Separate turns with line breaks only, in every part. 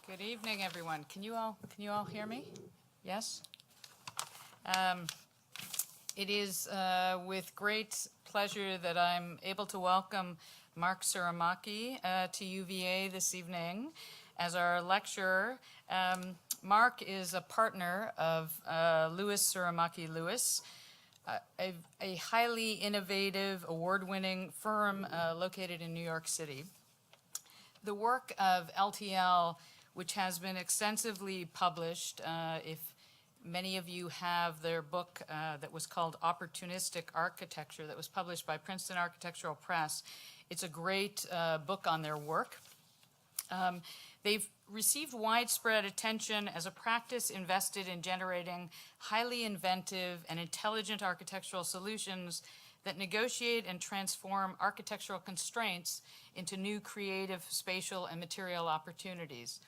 Good evening, everyone. Can you all hear me? Yes? It is with great pleasure that I'm able to welcome Marc Tsurumaki to UVA this evening as our lecturer. Marc is a partner of Lewis Tsurumaki Lewis, a highly innovative, award-winning firm located in New York City. The work of LTL, which has been extensively published, if many of you have their book that was called Opportunistic Architecture that was published by Princeton Architectural Press. It's a great book on their work. They've received widespread attention as a practice invested in generating highly inventive and intelligent architectural solutions that negotiate and transform architectural constraints into new creative, spatial, and material opportunities.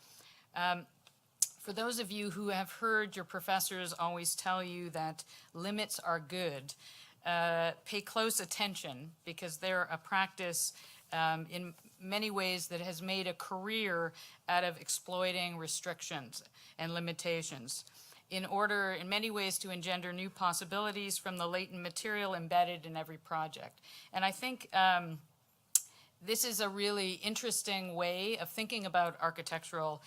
For those of you who have heard your professors always tell you that limits are good, pay close attention because they're a practice in many ways that has made a career out of exploiting restrictions and limitations in order, in many ways, to engender new possibilities from the latent material embedded in every project. And I think this is a really interesting way of thinking about architectural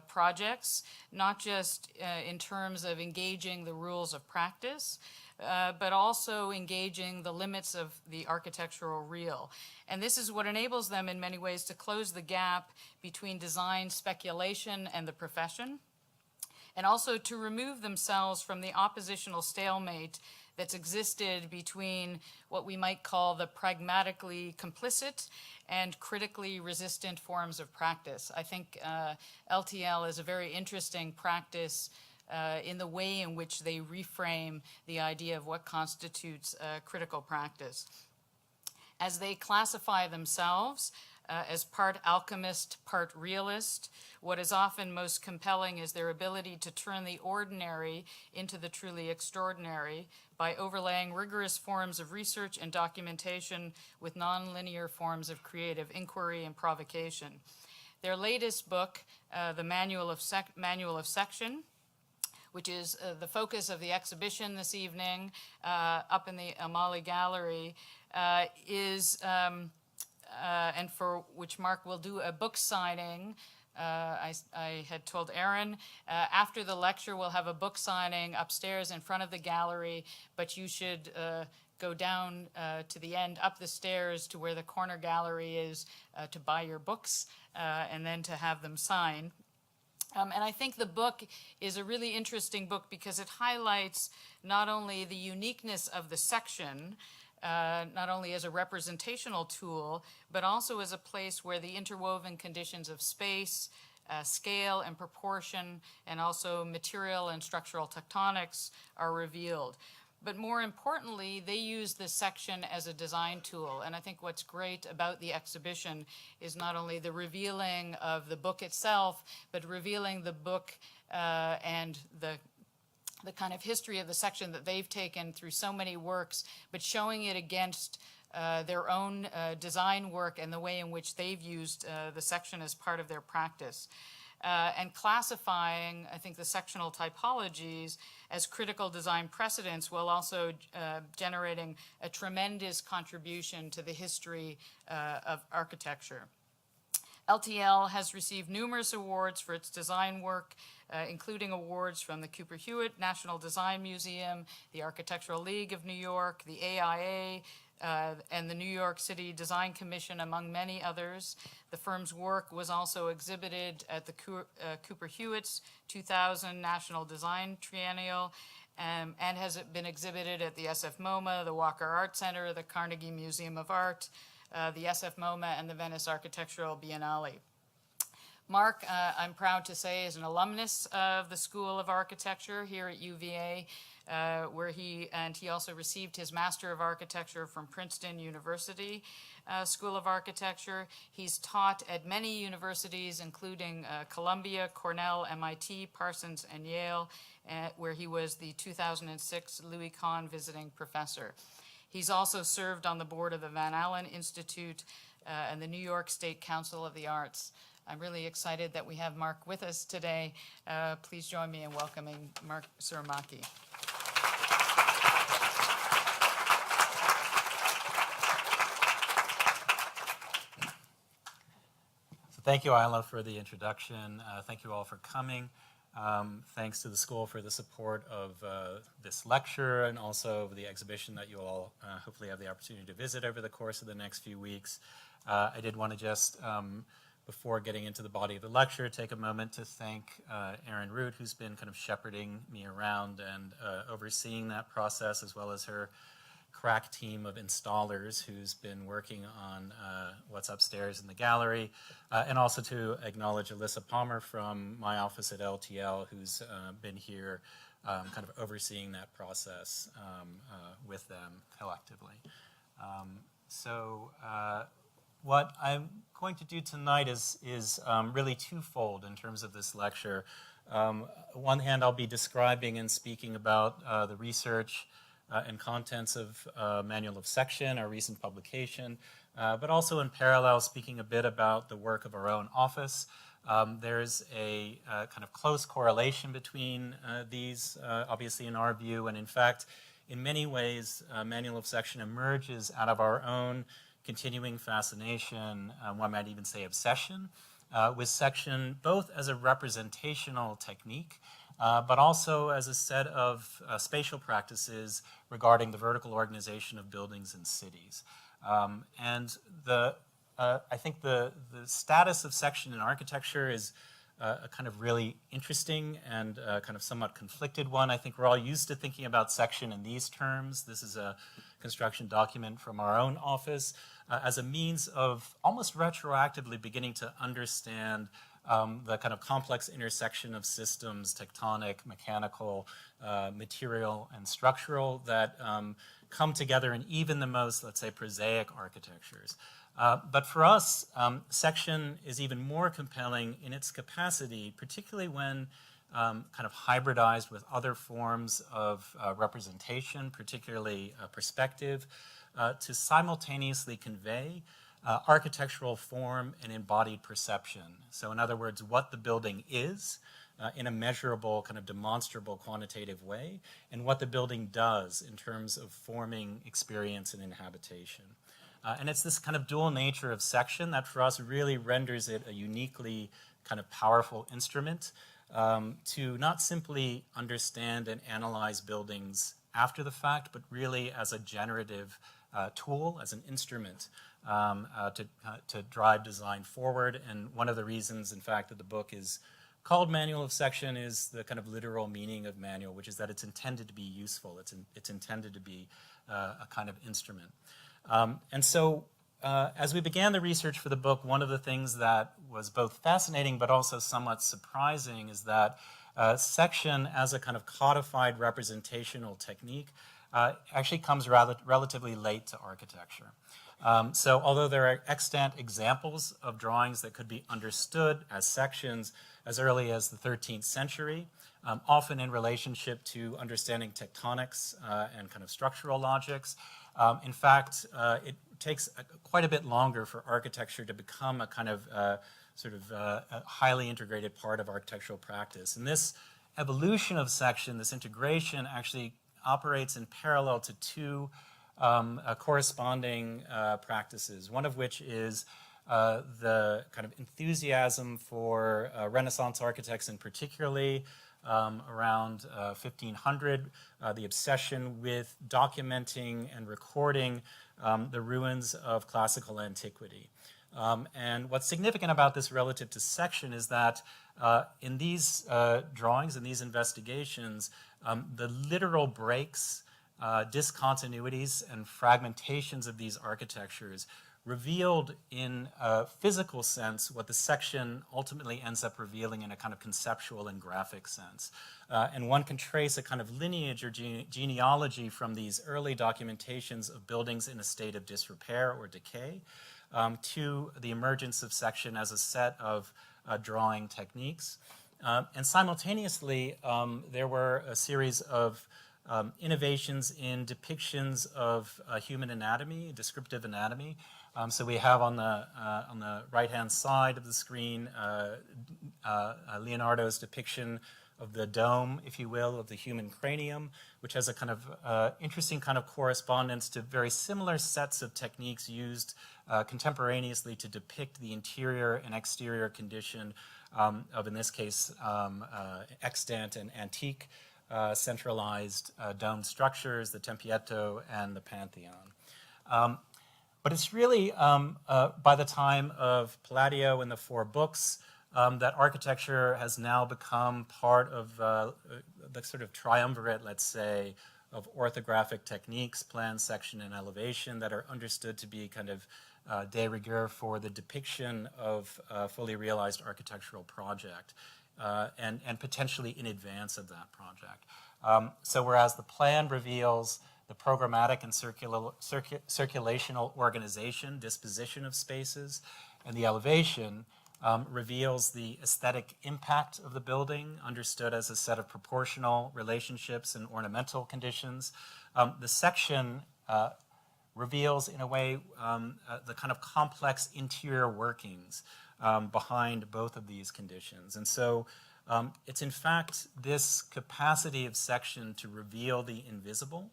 projects, not just in terms of engaging the rules of practice, but also engaging the limits of the architectural real. And this is what enables them in many ways to close the gap between design speculation and the profession, and also to remove themselves from the oppositional stalemate that's existed between what we might call the pragmatically complicit and critically resistant forms of practice. I think LTL is a very interesting practice in the way in which they reframe the idea of what constitutes critical practice. As they classify themselves as part alchemist, part realist, what is often most compelling is their ability to turn the ordinary into the truly extraordinary by overlaying rigorous forms of research and documentation with nonlinear forms of creative inquiry and provocation. Their latest book, the Manual of Section, which is the focus of the exhibition this evening up in the Elmaleh Gallery, and for which Marc will do a book signing. I had told Aaron, after the lecture we'll have a book signing upstairs in front of the gallery, but you should go down to the end, up the stairs to where the corner gallery is to buy your books and then to have them signed. And I think the book is a really interesting book because it highlights not only the uniqueness of the section, not only as a representational tool, but also as a place where the interwoven conditions of space, scale and proportion, and also material and structural tectonics are revealed. But more importantly, they use this section as a design tool. And I think what's great about the exhibition is not only the revealing of the book itself, but revealing the book and the kind of history of the section that they've taken through so many works, but showing it against their own design work and the way in which they've used the section as part of their practice. And classifying, I think, the sectional typologies as critical design precedents while also generating a tremendous contribution to the history of architecture. LTL has received numerous awards for its design work, including awards from the Cooper Hewitt National Design Museum, the Architectural League of New York, the AIA, and the New York City Design Commission, among many others. The firm's work was also exhibited at the Cooper Hewitt's 2000 National Design Triennial, and has been exhibited at the SF MoMA, the Walker Art Center, the Carnegie Museum of Art, the SF MoMA, and the Venice Architectural Biennale. Marc, I'm proud to say, is an alumnus of the School of Architecture here at UVA, where he also received his Master of Architecture from Princeton University School of Architecture. He's taught at many universities, including Columbia, Cornell, MIT, Parsons, and Yale, where he was the 2006 Louis Kahn Visiting Professor. He's also served on the board of the Van Allen Institute and the New York State Council of the Arts. I'm really excited that we have Marc with us today. Please join me in welcoming Marc Tsurumaki.
Thank you, Isla, for the introduction. Thank you all for coming. Thanks to the school for the support of this lecture and also the exhibition that you all hopefully have the opportunity to visit over the course of the next few weeks. I did want to just, before getting into the body of the lecture, take a moment to thank Erin Root, who's been kind of shepherding me around and overseeing that process, as well as her crack team of installers who's been working on what's upstairs in the gallery, and also to acknowledge Alyssa Palmer from my office at LTL, who's been here kind of overseeing that process with them collectively. What I'm going to do tonight is really twofold in terms of this lecture. On one hand, I'll be describing and speaking about the research and contents of Manual of Section, our recent publication, but also in parallel speaking a bit about the work of our own office. There's a kind of close correlation between these, obviously in our view, and in fact, in many ways, Manual of Section emerges out of our own continuing fascination, one might even say obsession, with section both as a representational technique, but also as a set of spatial practices regarding the vertical organization of buildings and cities. I think the status of section in architecture is a kind of really interesting and kind of somewhat conflicted one. I think we're all used to thinking about section in these terms. This is a construction document from our own office as a means of almost retroactively beginning to understand the kind of complex intersection of systems, tectonic, mechanical, material, and structural that come together in even the most, let's say, prosaic architectures. But for us, section is even more compelling in its capacity, particularly when kind of hybridized with other forms of representation, particularly perspective, to simultaneously convey architectural form and embodied perception. So in other words, what the building is in a measurable, kind of demonstrable, quantitative way, and what the building does in terms of forming experience and inhabitation. And it's this kind of dual nature of section that for us really renders it a uniquely kind of powerful instrument to not simply understand and analyze buildings after the fact, but really as a generative tool, as an instrument to drive design forward. And one of the reasons, in fact, that the book is called Manual of Section is the kind of literal meaning of manual, which is that it's intended to be useful. It's intended to be a kind of instrument. As we began the research for the book, one of the things that was both fascinating but also somewhat surprising is that section as a kind of codified representational technique actually comes relatively late to architecture. So although there are extant examples of drawings that could be understood as sections as early as the 13th century, often in relationship to understanding tectonics and kind of structural logics, in fact, it takes quite a bit longer for architecture to become a kind of a highly integrated part of architectural practice. And this evolution of section, this integration, actually operates in parallel to two corresponding practices, one of which is the kind of enthusiasm for Renaissance architects and particularly around 1500, the obsession with documenting and recording the ruins of classical antiquity. And what's significant about this relative to section is that in these drawings, in these investigations, the literal breaks, discontinuities, and fragmentations of these architectures revealed in a physical sense what the section ultimately ends up revealing in a kind of conceptual and graphic sense. And one can trace a kind of lineage or genealogy from these early documentations of buildings in a state of disrepair or decay to the emergence of section as a set of drawing techniques. And simultaneously, there were a series of innovations in depictions of human anatomy, descriptive anatomy, So we have on the right-hand side of the screen Leonardo's depiction of the dome, if you will, of the human cranium, which has a kind of interesting kind of correspondence to very similar sets of techniques used contemporaneously to depict the interior and exterior condition of, in this case, extant and antique centralized domed structures, the Tempietto and the Pantheon. But it's really by the time of Palladio and the Four Books that architecture has now become part of the sort of triumvirate, let's say, of orthographic techniques, plan, section, and elevation that are understood to be kind of de rigueur for the depiction of a fully realized architectural project and potentially in advance of that project. So whereas the plan reveals the programmatic and circulational organization, disposition of spaces, and the elevation reveals the aesthetic impact of the building, understood as a set of proportional relationships and ornamental conditions. The section reveals, in a way, the kind of complex interior workings behind both of these conditions. And so it's, in fact, this capacity of section to reveal the invisible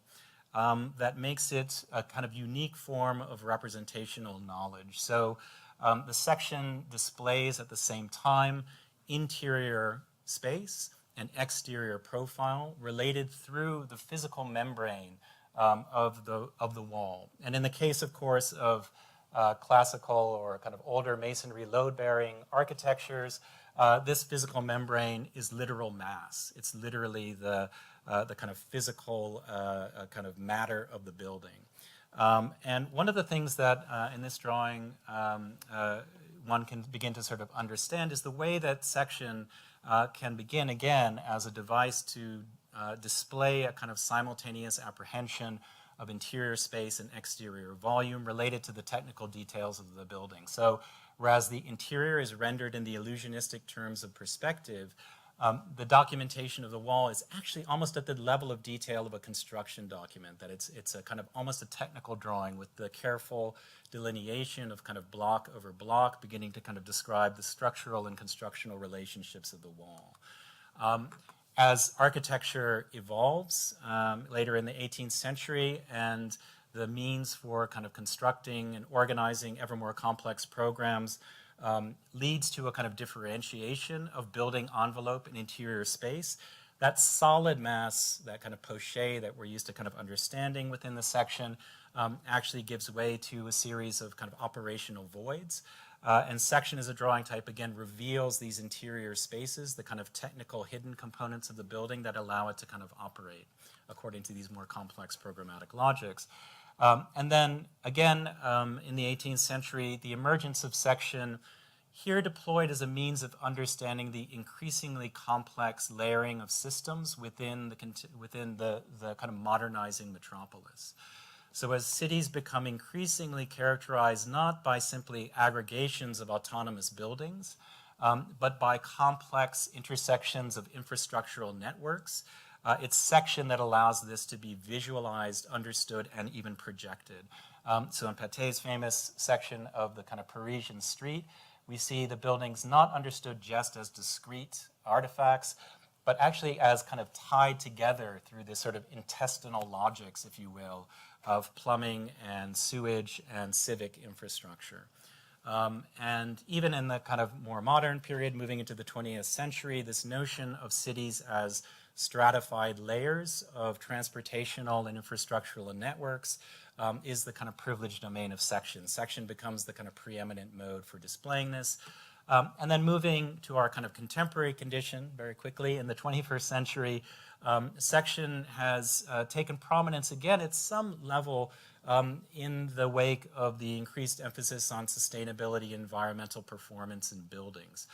that makes it a kind of unique form of representational knowledge. So the section displays at the same time interior space and exterior profile related through the physical membrane of the wall. And in the case, of course, of classical or kind of older masonry load-bearing architectures, this physical membrane is literal mass. It's literally the kind of physical kind of matter of the building. And one of the things that in this drawing one can begin to sort of understand is the way that section can begin, again, as a device to display a kind of simultaneous apprehension of interior space and exterior volume related to the technical details of the building. So whereas the interior is rendered in the illusionistic terms of perspective, the documentation of the wall is actually almost at the level of detail of a construction document, that it's a kind of almost a technical drawing with the careful delineation of kind of block over block, beginning to kind of describe the structural and constructional relationships of the wall. As architecture evolves later in the 18th century and the means for kind of constructing and organizing ever more complex programs leads to a kind of differentiation of building envelope and interior space, that solid mass, that kind of poché that we're used to kind of understanding within the section actually gives way to a series of kind of operational voids. And section as a drawing type, again, reveals these interior spaces, the kind of technical hidden components of the building that allow it to kind of operate according to these more complex programmatic logics. And then, again, in the 18th century, the emergence of section, here deployed as a means of understanding the increasingly complex layering of systems within the kind of modernizing metropolis. So as cities become increasingly characterized not by simply aggregations of autonomous buildings, but by complex intersections of infrastructural networks, it's section that allows this to be visualized, understood, and even projected. So in Paté's famous section of the kind of Parisian street, we see the buildings not understood just as discrete artifacts, but actually as kind of tied together through this sort of intestinal logics, if you will, of plumbing and sewage and civic infrastructure. And even in the kind of more modern period, moving into the 20th century, this notion of cities as stratified layers of transportational and infrastructural networks is the kind of privileged domain of section. Section becomes the kind of preeminent mode for displaying this. And then moving to our kind of contemporary condition very quickly, in the 21st century, section has taken prominence again at some level in the wake of the increased emphasis on sustainability, environmental performance in buildings.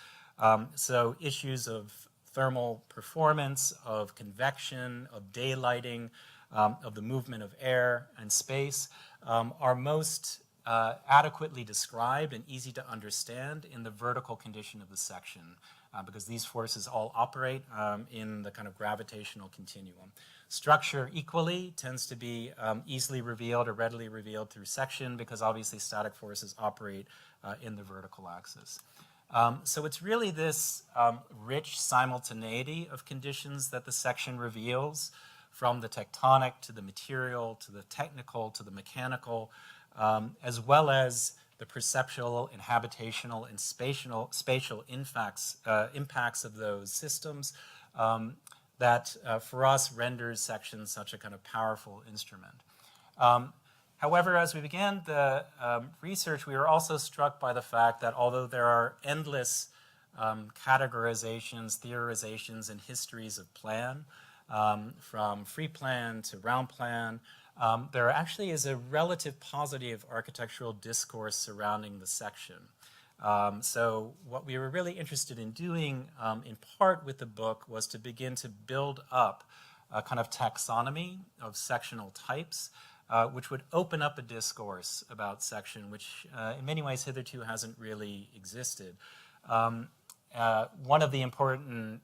So issues of thermal performance, of convection, of daylighting, of the movement of air and space are most adequately described and easy to understand in the vertical condition of the section, because these forces all operate in the kind of gravitational continuum. Structure equally tends to be easily revealed or readily revealed through section, because obviously static forces operate in the vertical axis. So it's really this rich simultaneity of conditions that the section reveals, from the tectonic to the material to the technical to the mechanical, as well as the perceptual and habitational and spatial impacts of those systems, that for us renders sections such a kind of powerful instrument. However, as we began the research, we were also struck by the fact that although there are endless categorizations, theorizations, and histories of plan, from free plan to round plan, there actually is a relative paucity of architectural discourse surrounding the section. So what we were really interested in doing, in part with the book, was to begin to build up a kind of taxonomy of sectional types, which would open up a discourse about section, which in many ways hitherto hasn't really existed. One of the important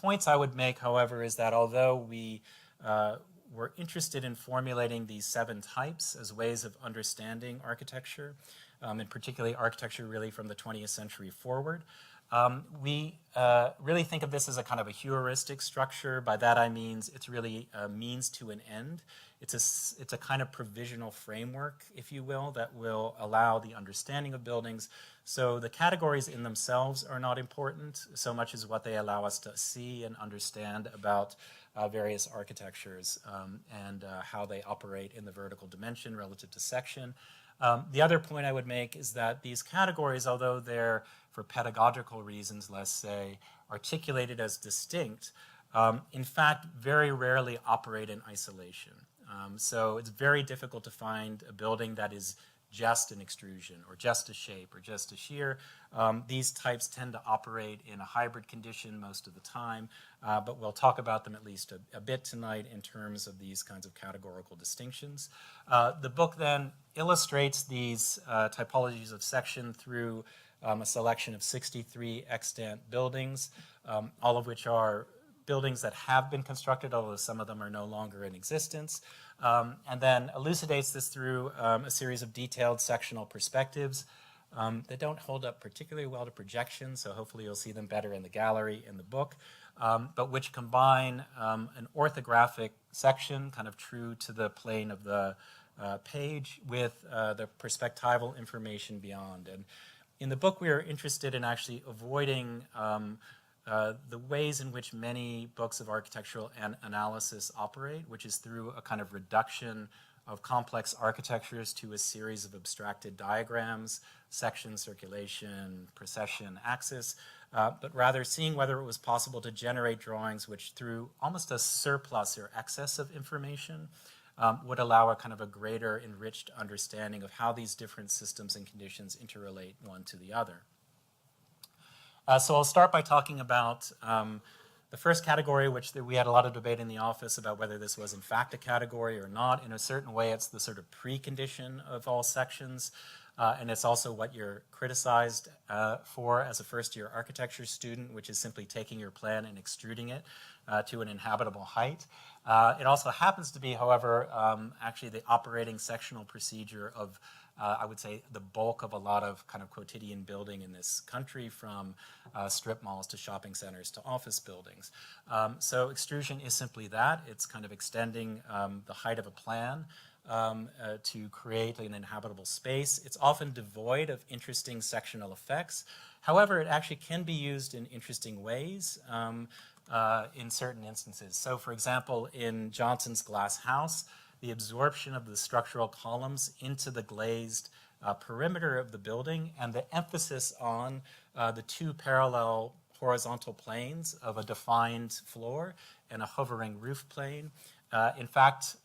points I would make, however, is that although we were interested in formulating these 7 types as ways of understanding architecture, and particularly architecture really from the 20th century forward, we really think of this as a kind of a heuristic structure. By that I mean it's really a means to an end. It's a kind of provisional framework, if you will, that will allow the understanding of buildings. So the categories in themselves are not important so much as what they allow us to see and understand about various architectures and how they operate in the vertical dimension relative to section. The other point I would make is that these categories, although they're, for pedagogical reasons, let's say, articulated as distinct, in fact, very rarely operate in isolation. So it's very difficult to find a building that is just an extrusion or just a shape or just a shear. These types tend to operate in a hybrid condition most of the time, but we'll talk about them at least a bit tonight in terms of these kinds of categorical distinctions. The book then illustrates these typologies of section through a selection of 63 extant buildings, all of which are buildings that have been constructed, although some of them are no longer in existence, and then elucidates this through a series of detailed sectional perspectives that don't hold up particularly well to projection, so hopefully you'll see them better in the gallery in the book, but which combine an orthographic section, kind of true to the plane of the page, with the perspectival information beyond. And in the book, we are interested in actually avoiding the ways in which many books of architectural analysis operate, which is through a kind of reduction of complex architectures to a series of abstracted diagrams, section, circulation, precession, axis, but rather seeing whether it was possible to generate drawings which, through almost a surplus or excess of information, would allow a kind of a greater enriched understanding of how these different systems and conditions interrelate one to the other. So I'll start by talking about the first category, which we had a lot of debate in the office about whether this was in fact a category or not. In a certain way, it's the sort of precondition of all sections, and it's also what you're criticized for as a first-year architecture student, which is simply taking your plan and extruding it to an inhabitable height. It also happens to be, however, actually the operating sectional procedure of I would say the bulk of a lot of kind of quotidian building in this country, from strip malls to shopping centers to office buildings. So extrusion is simply that. It's kind of extending the height of a plan to create an inhabitable space. It's often devoid of interesting sectional effects. However, it actually can be used in interesting ways in certain instances. So for example, in Johnson's glass house, the absorption of the structural columns into the glazed perimeter of the building, and the emphasis on the 2 parallel horizontal planes of a defined floor and a hovering roof plane, in fact,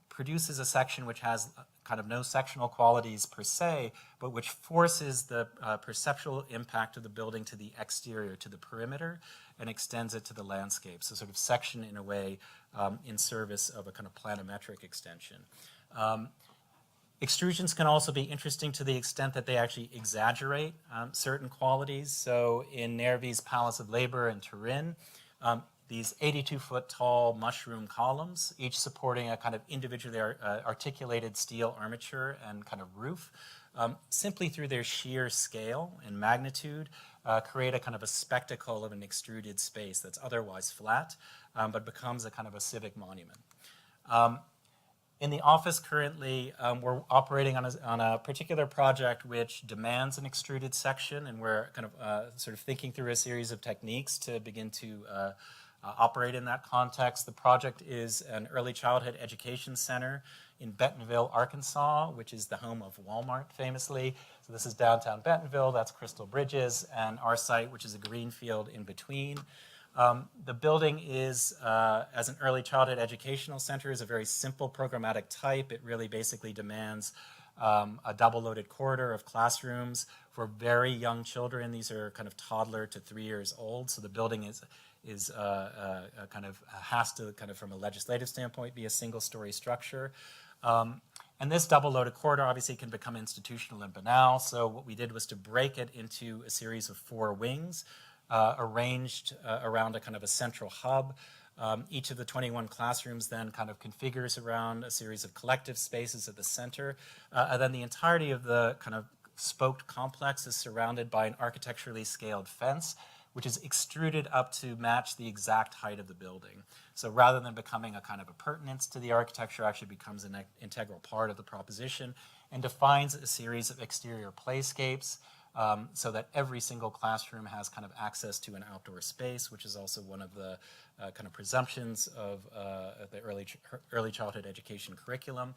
produces a section which has kind of no sectional qualities per se, but which forces the perceptual impact of the building to the exterior, to the perimeter, and extends it to the landscape. So sort of section in a way in service of a kind of planimetric extension. Extrusions can also be interesting to the extent that they actually exaggerate certain qualities. So in Nervi's Palace of Labor in Turin, these 82-foot tall mushroom columns, each supporting a kind of individually articulated steel armature and kind of roof, simply through their sheer scale and magnitude, create a kind of a spectacle of an extruded space that's otherwise flat, but becomes a kind of a civic monument. In the office currently, we're operating on a particular project which demands an extruded section, and we're kind of sort of thinking through a series of techniques to begin to operate in that context. The project is an early childhood education center in Bentonville, Arkansas, which is the home of Walmart, famously. So this is downtown Bentonville, that's Crystal Bridges, and our site, which is a green field in between. The building is, as an early childhood educational center, is a very simple programmatic type. It really basically demands a double-loaded corridor of classrooms for very young children. These are kind of toddler to 3 years old. So the building has to kind of, from a legislative standpoint, be a single-story structure. And this double-loaded corridor obviously can become institutional and banal. So what we did was to break it into a series of 4 wings, arranged around a kind of a central hub. Each of the 21 classrooms then kind of configures around a series of collective spaces at the center. And then the entirety of the kind of spoked complex is surrounded by an architecturally scaled fence, which is extruded up to match the exact height of the building. So rather than becoming a kind of appurtenance to the architecture, actually becomes an integral part of the proposition and defines a series of exterior playscapes, so that every single classroom has kind of access to an outdoor space, which is also one of the kind of presumptions of the early childhood education curriculum.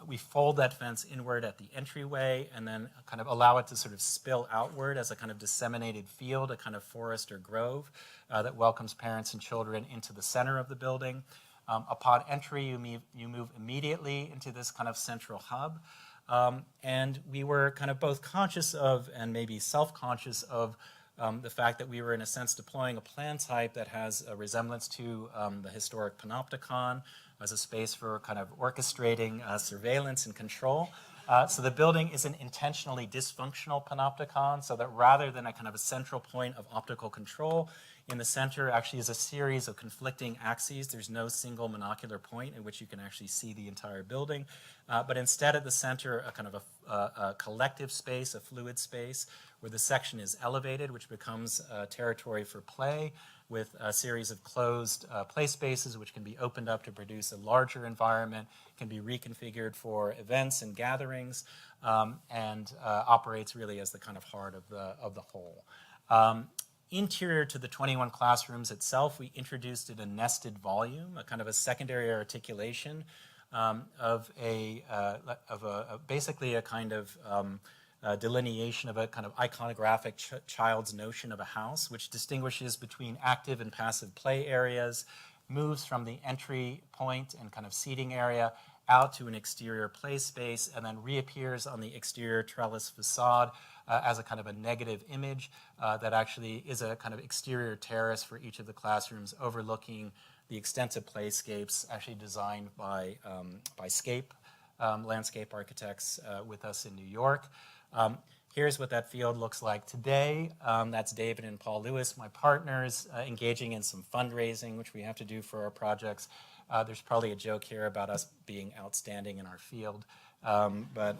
We fold that fence inward at the entryway and then kind of allow it to sort of spill outward as a kind of disseminated field, a kind of forest or grove that welcomes parents and children into the center of the building. Upon entry, you move immediately into this kind of central hub. And we were kind of both conscious of and maybe self-conscious of the fact that we were, in a sense, deploying a plan type that has a resemblance to the historic panopticon as a space for kind of orchestrating surveillance and control. So the building is an intentionally dysfunctional panopticon, so that rather than a kind of a central point of optical control, in the center actually is a series of conflicting axes. There's no single monocular point in which you can actually see the entire building. But instead at the center, a kind of a collective space, a fluid space, where the section is elevated, which becomes territory for play, with a series of closed play spaces which can be opened up to produce a larger environment, can be reconfigured for events and gatherings, and operates really as the kind of heart of the whole. Interior to the 21 classrooms itself, we introduced a nested volume, a kind of a secondary articulation of basically a kind of delineation of a kind of iconographic child's notion of a house, which distinguishes between active and passive play areas, moves from the entry point and kind of seating area out to an exterior play space, and then reappears on the exterior trellis facade as a kind of a negative image that actually is a kind of exterior terrace for each of the classrooms, overlooking the extensive playscapes actually designed by Scape, landscape architects with us in New York. Here's what that field looks like today. That's David and Paul Lewis, my partners, engaging in some fundraising, which we have to do for our projects. There's probably a joke here about us being outstanding in our field, but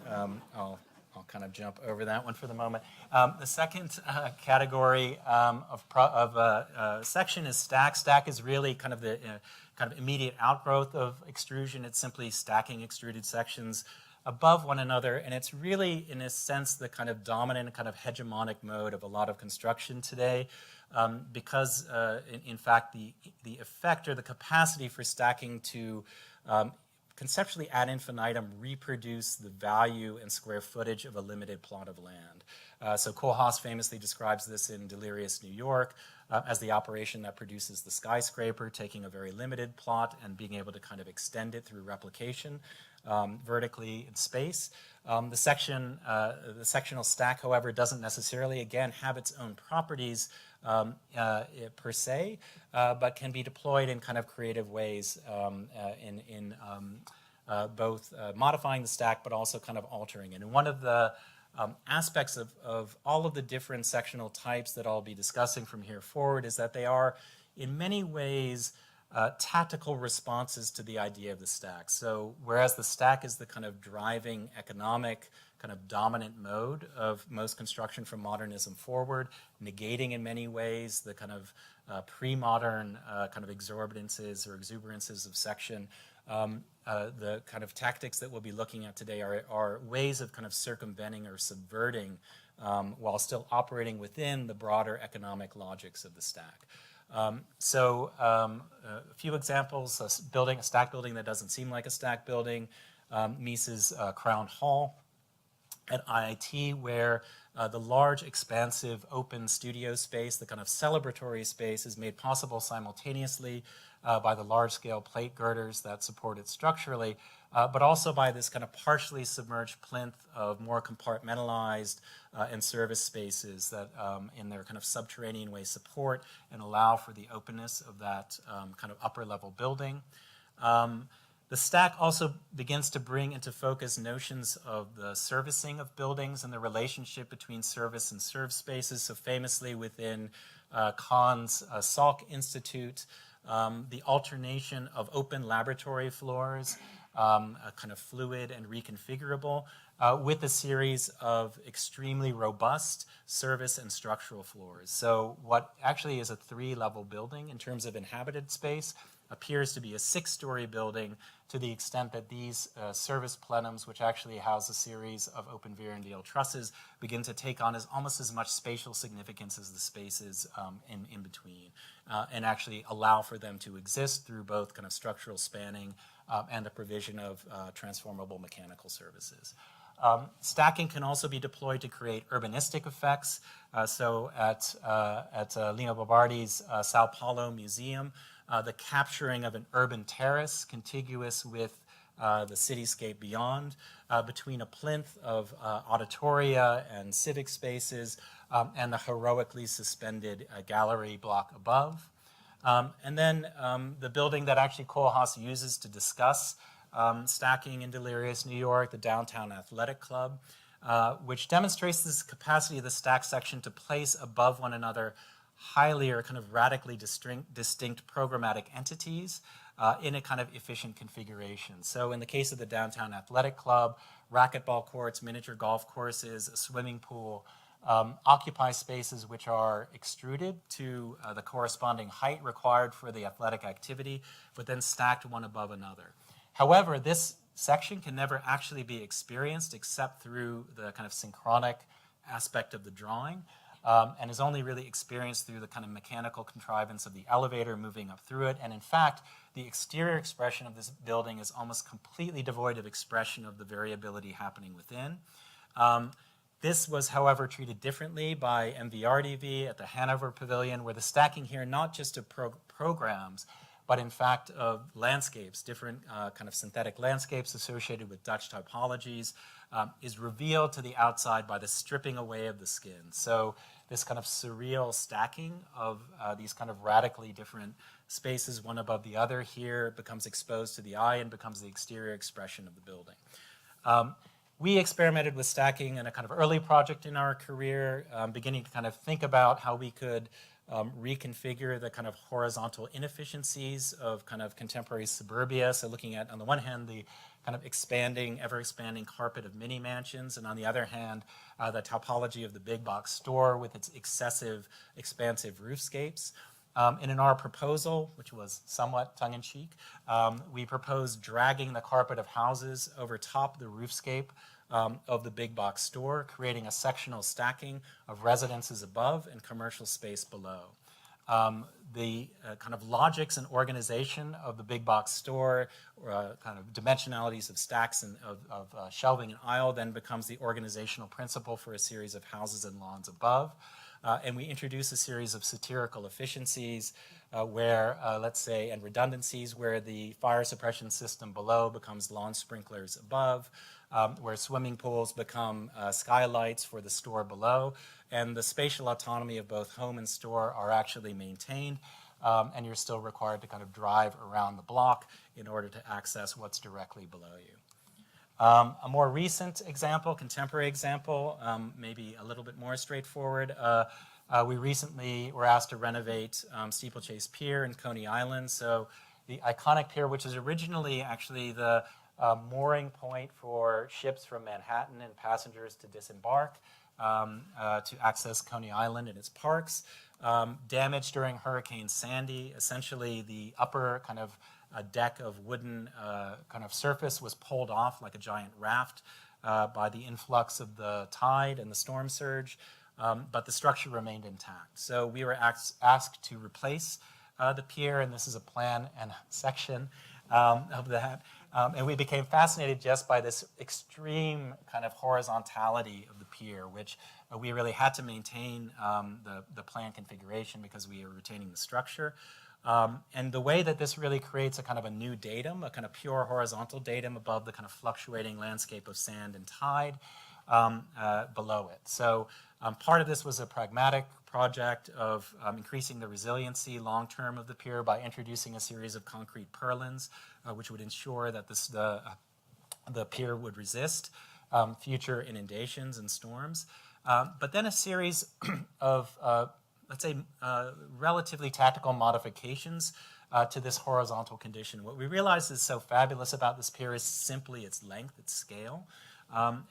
I'll kind of jump over that one for the moment. The second category of section is stack. Stack is really kind of the kind of immediate outgrowth of extrusion. It's simply stacking extruded sections above one another, and it's really, in a sense, the kind of dominant kind of hegemonic mode of a lot of construction today, because in fact the effect or the capacity for stacking to conceptually ad infinitum reproduce the value and square footage of a limited plot of land. So Kohlhaas famously describes this in Delirious New York as the operation that produces the skyscraper, taking a very limited plot and being able to kind of extend it through replication vertically in space. The sectional stack, however, doesn't necessarily, again, have its own properties per se, but can be deployed in kind of creative ways in both modifying the stack but also kind of altering it. And one of the aspects of all of the different sectional types that I'll be discussing from here forward is that they are in many ways tactical responses to the idea of the stack. So whereas the stack is the kind of driving economic kind of dominant mode of most construction from modernism forward, negating in many ways the kind of pre-modern kind of exorbitances or exuberances of section, the kind of tactics that we'll be looking at today are ways of kind of circumventing or subverting while still operating within the broader economic logics of the stack. A few examples: a stack building that doesn't seem like a stack building, Mises Crown Hall at IIT, where the large, expansive, open studio space, the kind of celebratory space, is made possible simultaneously by the large-scale plate girders that support it structurally, but also by this kind of partially submerged plinth of more compartmentalized and service spaces that in their kind of subterranean way support and allow for the openness of that kind of upper-level building. The stack also begins to bring into focus notions of the servicing of buildings and the relationship between service and served spaces. So famously within Kahn's Salk Institute, the alternation of open laboratory floors, kind of fluid and reconfigurable, with a series of extremely robust service and structural floors. So what actually is a 3-level building in terms of inhabited space appears to be a 6-story building, to the extent that these service plenums, which actually house a series of open Vierendeel trusses, begin to take on almost as much spatial significance as the spaces in between, and actually allow for them to exist through both kind of structural spanning and the provision of transformable mechanical services. Stacking can also be deployed to create urbanistic effects. So at Lino Barbardi's Sao Paulo Museum, the capturing of an urban terrace contiguous with the cityscape beyond, between a plinth of auditoria and civic spaces, and the heroically suspended gallery block above. And then the building that actually Kohlhaas uses to discuss stacking in delirious New York, the Downtown Athletic Club, which demonstrates this capacity of the stack section to place above one another highly or kind of radically distinct programmatic entities in a kind of efficient configuration. So in the case of the Downtown Athletic Club, racquetball courts, miniature golf courses, a swimming pool occupy spaces which are extruded to the corresponding height required for the athletic activity, but then stacked one above another. However, this section can never actually be experienced except through the kind of synchronic aspect of the drawing, and is only really experienced through the kind of mechanical contrivance of the elevator moving up through it. And in fact, the exterior expression of this building is almost completely devoid of expression of the variability happening within. This was, however, treated differently by MVRDV at the Hanover Pavilion, where the stacking here, not just of programs, but in fact of landscapes, different kind of synthetic landscapes associated with Dutch typologies, is revealed to the outside by the stripping away of the skin. So this kind of surreal stacking of these kind of radically different spaces, one above the other, here becomes exposed to the eye and becomes the exterior expression of the building. We experimented with stacking in a kind of early project in our career, beginning to kind of think about how we could reconfigure the kind of horizontal inefficiencies of kind of contemporary suburbia. So looking at, on the one hand, the kind of expanding, ever-expanding carpet of mini mansions, and on the other hand, the topology of the big box store with its excessive, expansive roofscapes. And in our proposal, which was somewhat tongue-in-cheek, we proposed dragging the carpet of houses over top the roofscape of the big box store, creating a sectional stacking of residences above and commercial space below. The kind of logics and organization of the big box store, kind of dimensionalities of stacks and of shelving and aisle, then becomes the organizational principle for a series of houses and lawns above. And we introduce a series of satirical efficiencies where, let's say, and redundancies, where the fire suppression system below becomes lawn sprinklers above, where swimming pools become skylights for the store below, and the spatial autonomy of both home and store are actually maintained and you're still required to kind of drive around the block in order to access what's directly below you. A more recent example, contemporary example, maybe a little bit more straightforward. We recently were asked to renovate Steeplechase Pier in Coney Island. So the iconic pier, which is originally actually the mooring point for ships from Manhattan and passengers to disembark to access Coney Island and its parks, damaged during Hurricane Sandy. Essentially, the upper kind of deck of wooden kind of surface was pulled off like a giant raft by the influx of the tide and the storm surge, but the structure remained intact. So we were asked to replace the pier, and this is a plan and section of that. And we became fascinated just by this extreme kind of horizontality of the pier, which we really had to maintain the plan configuration because we were retaining the structure. And the way that this really creates a kind of a new datum, a kind of pure horizontal datum above the kind of fluctuating landscape of sand and tide below it. So part of this was a pragmatic project of increasing the resiliency long-term of the pier by introducing a series of concrete purlins, which would ensure that the pier would resist future inundations and storms. But then a series of let's say, relatively tactical modifications to this horizontal condition. What we realized is so fabulous about this pier is simply its length, its scale.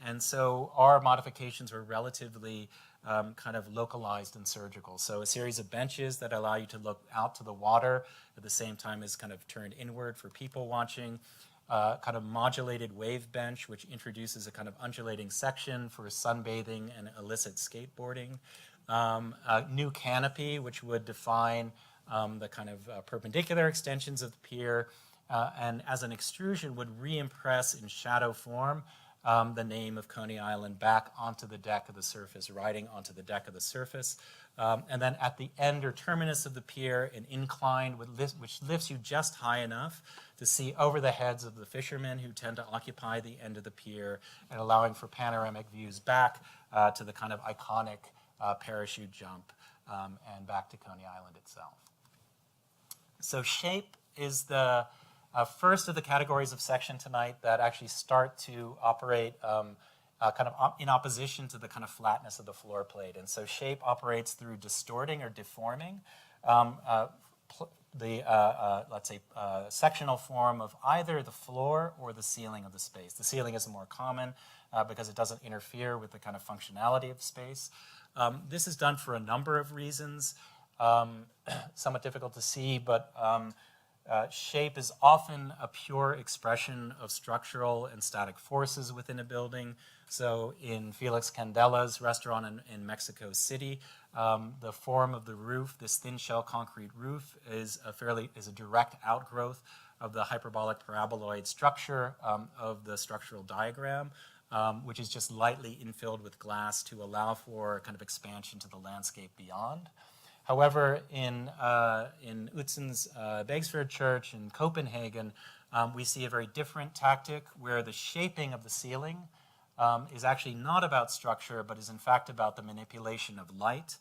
And so our modifications were relatively kind of localized and surgical. So a series of benches that allow you to look out to the water at the same time as kind of turned inward for people watching. Kind of modulated wave bench, which introduces a kind of undulating section for sunbathing and illicit skateboarding. A new canopy, which would define the kind of perpendicular extensions of the pier, and as an extrusion would re-impress in shadow form the name of Coney Island back onto the deck of the surface, riding onto the deck of the surface. And then at the end or terminus of the pier, an incline which lifts you just high enough to see over the heads of the fishermen who tend to occupy the end of the pier, and allowing for panoramic views back to the kind of iconic parachute jump and back to Coney Island itself. So shape is the first of the categories of section tonight that actually start to operate kind of in opposition to the kind of flatness of the floor plate. And so shape operates through distorting or deforming let's say, sectional form of either the floor or the ceiling of the space. The ceiling is more common because it doesn't interfere with the kind of functionality of space. This is done for a number of reasons, somewhat difficult to see, but shape is often a pure expression of structural and static forces within a building. So in Felix Candela's restaurant in Mexico City, the form of the roof, this thin shell concrete roof, is a direct outgrowth of the hyperbolic paraboloid structure of the structural diagram, which is just lightly infilled with glass to allow for kind of expansion to the landscape beyond. However, in Utsen's Begsford Church in Copenhagen, we see a very different tactic where the shaping of the ceiling is actually not about structure, but is in fact about the manipulation of light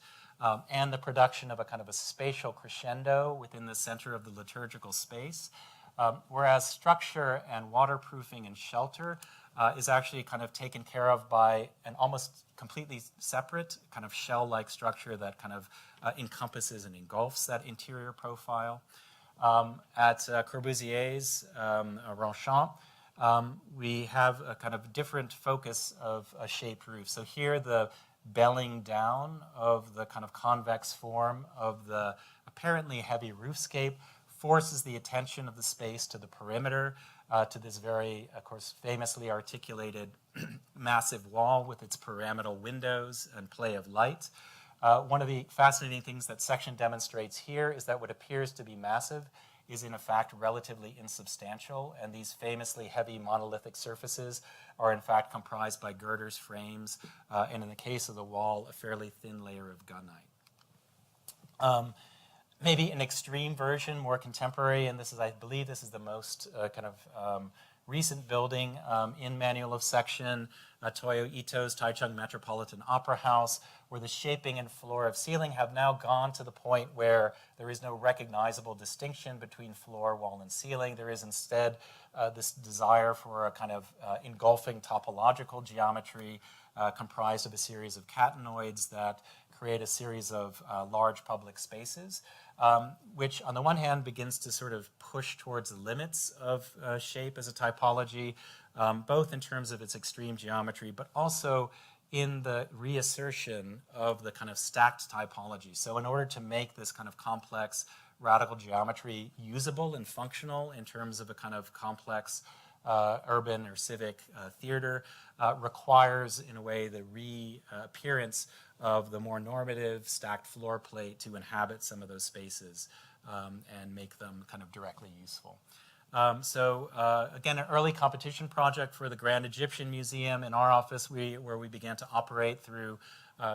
and the production of a kind of a spatial crescendo within the center of the liturgical space. Whereas structure and waterproofing and shelter is actually kind of taken care of by an almost completely separate kind of shell-like structure that kind of encompasses and engulfs that interior profile. At Corbusier's Ronchamp, we have a kind of different focus of a shaped roof. So here the belling down of the kind of convex form of the apparently heavy roofscape forces the attention of the space to the perimeter, to this very, of course, famously articulated massive wall with its pyramidal windows and play of light. One of the fascinating things that section demonstrates here is that what appears to be massive is in fact relatively insubstantial, and these famously heavy monolithic surfaces are in fact comprised by girders, frames, and in the case of the wall, a fairly thin layer of gunite. Maybe an extreme version, more contemporary, and I believe this is the most kind of recent building in Manual of Section, Toyo Ito's Taichung Metropolitan Opera House, where the shaping and floor of ceiling have now gone to the point where there is no recognizable distinction between floor, wall, and ceiling. There is instead this desire for a kind of engulfing topological geometry comprised of a series of catenoids that create a series of large public spaces, which on the one hand begins to sort of push towards the limits of shape as a typology, both in terms of its extreme geometry, but also in the reassertion of the kind of stacked typology. So in order to make this kind of complex radical geometry usable and functional in terms of a kind of complex urban or civic theater, requires, in a way, the reappearance of the more normative stacked floor plate to inhabit some of those spaces and make them kind of directly useful. Again, an early competition project for the Grand Egyptian Museum in our office, where we began to operate through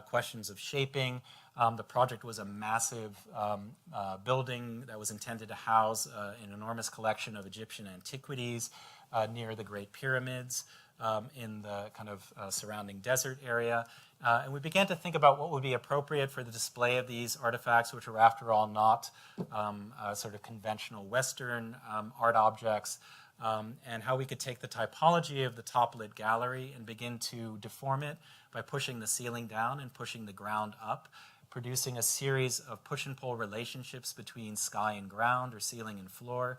questions of shaping. The project was a massive building that was intended to house an enormous collection of Egyptian antiquities near the Great Pyramids in the kind of surrounding desert area. And we began to think about what would be appropriate for the display of these artifacts, which are, after all, not sort of conventional Western art objects, and how we could take the typology of the top-lit gallery and begin to deform it by pushing the ceiling down and pushing the ground up, producing a series of push and pull relationships between sky and ground or ceiling and floor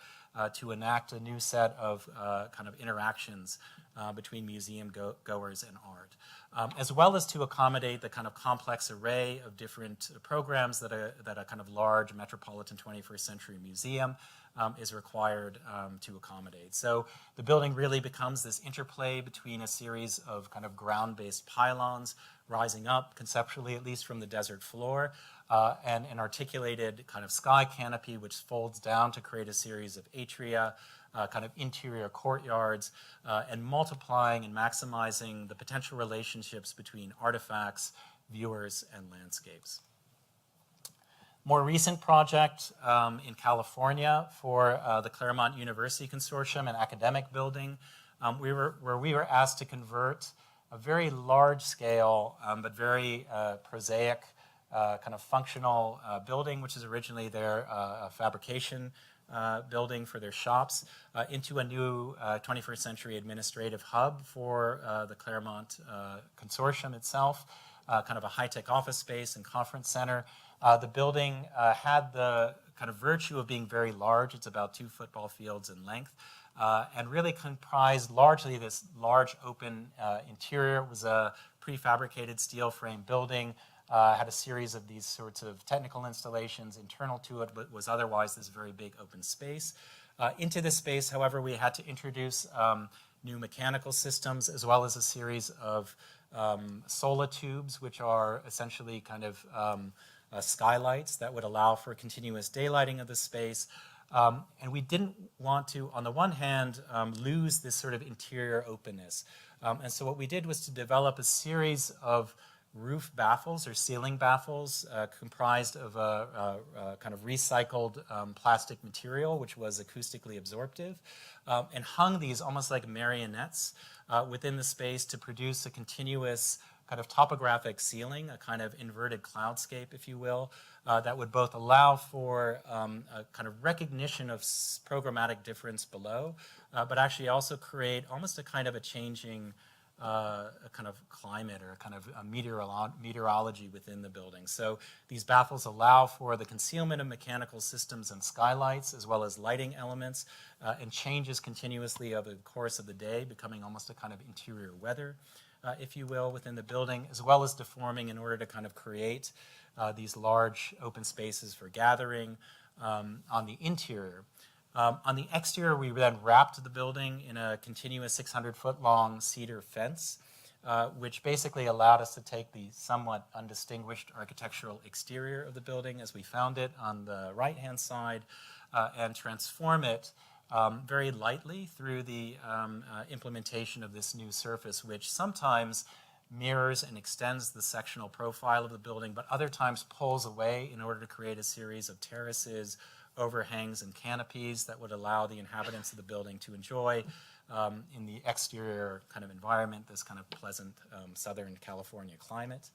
to enact a new set of kind of interactions between museum goers and art, as well as to accommodate the kind of complex array of different programs that a kind of large metropolitan 21st century museum is required to accommodate. So the building really becomes this interplay between a series of kind of ground-based pylons rising up, conceptually at least, from the desert floor, and an articulated kind of sky canopy which folds down to create a series of atria, kind of interior courtyards, and multiplying and maximizing the potential relationships between artifacts, viewers, and landscapes. More recent project in California for the Claremont University Consortium, an academic building, where we were asked to convert a very large-scale but very prosaic kind of functional building, which is originally their fabrication building for their shops, into a new 21st century administrative hub for the Claremont Consortium itself, kind of a high-tech office space and conference center. The building had the kind of virtue of being very large. It's about 2 football fields in length, and really comprised largely this large open interior. It was a prefabricated steel frame building, had a series of these sorts of technical installations internal to it, but was otherwise this very big open space. Into this space, however, we had to introduce new mechanical systems, as well as a series of solar tubes, which are essentially kind of skylights that would allow for continuous daylighting of the space. And we didn't want to, on the one hand, lose this sort of interior openness. And so what we did was to develop a series of roof baffles or ceiling baffles comprised of a kind of recycled plastic material, which was acoustically absorptive, and hung these almost like marionettes within the space to produce a continuous kind of topographic ceiling, a kind of inverted cloudscape, if you will, that would both allow for a kind of recognition of programmatic difference below, but actually also create almost a kind of a changing a kind of climate or a kind of a meteorology within the building. So these baffles allow for the concealment of mechanical systems and skylights, as well as lighting elements, and changes continuously over the course of the day, becoming almost a kind of interior weather, if you will, within the building, as well as deforming in order to kind of create these large open spaces for gathering on the interior. On the exterior, we then wrapped the building in a continuous 600-foot-long cedar fence, which basically allowed us to take the somewhat undistinguished architectural exterior of the building as we found it on the right-hand side, and transform it very lightly through the implementation of this new surface, which sometimes mirrors and extends the sectional profile of the building, but other times pulls away in order to create a series of terraces, overhangs, and canopies that would allow the inhabitants of the building to enjoy in the exterior kind of environment, this kind of pleasant Southern California climate.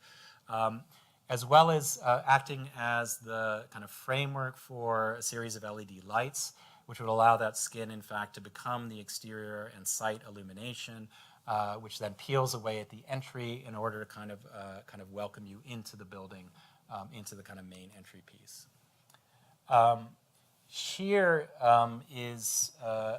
As well as acting as the kind of framework for a series of LED lights, which would allow that skin, in fact, to become the exterior and site illumination, which then peels away at the entry in order to kind of welcome you into the building, into the kind of main entry piece. Shear is,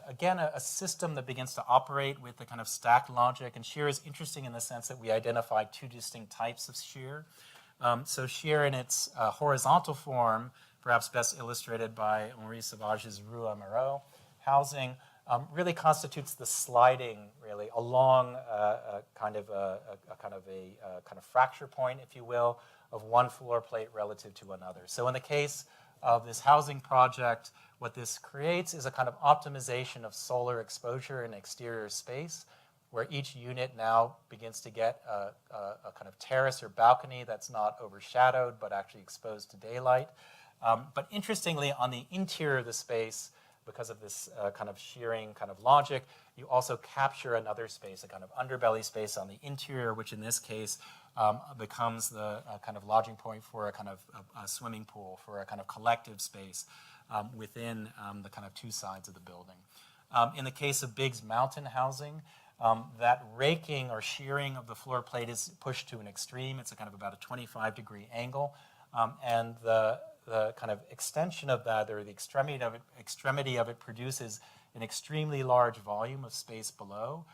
again, a system that begins to operate with the kind of stacked logic, and shear is interesting in the sense that we identify two distinct types of shear. So shear in its horizontal form, perhaps best illustrated by Henri Sauvage's roue à Moreau housing, really constitutes the sliding, really, along a kind of fracture point, if you will, of one floor plate relative to another. So in the case of this housing project, what this creates is a kind of optimization of solar exposure in exterior space, where each unit now begins to get a kind of terrace or balcony that's not overshadowed, but actually exposed to daylight. But interestingly, on the interior of the space, because of this kind of shearing kind of logic, you also capture another space, a kind of underbelly space on the interior, which in this case becomes the kind of lodging point for a kind of a swimming pool, for a kind of collective space within the kind of two sides of the building. In the case of Biggs Mountain housing, that raking or shearing of the floor plate is pushed to an extreme. It's a kind of about a 25-degree angle, and the kind of extension of that, or the extremity of it produces an extremely large volume of space below,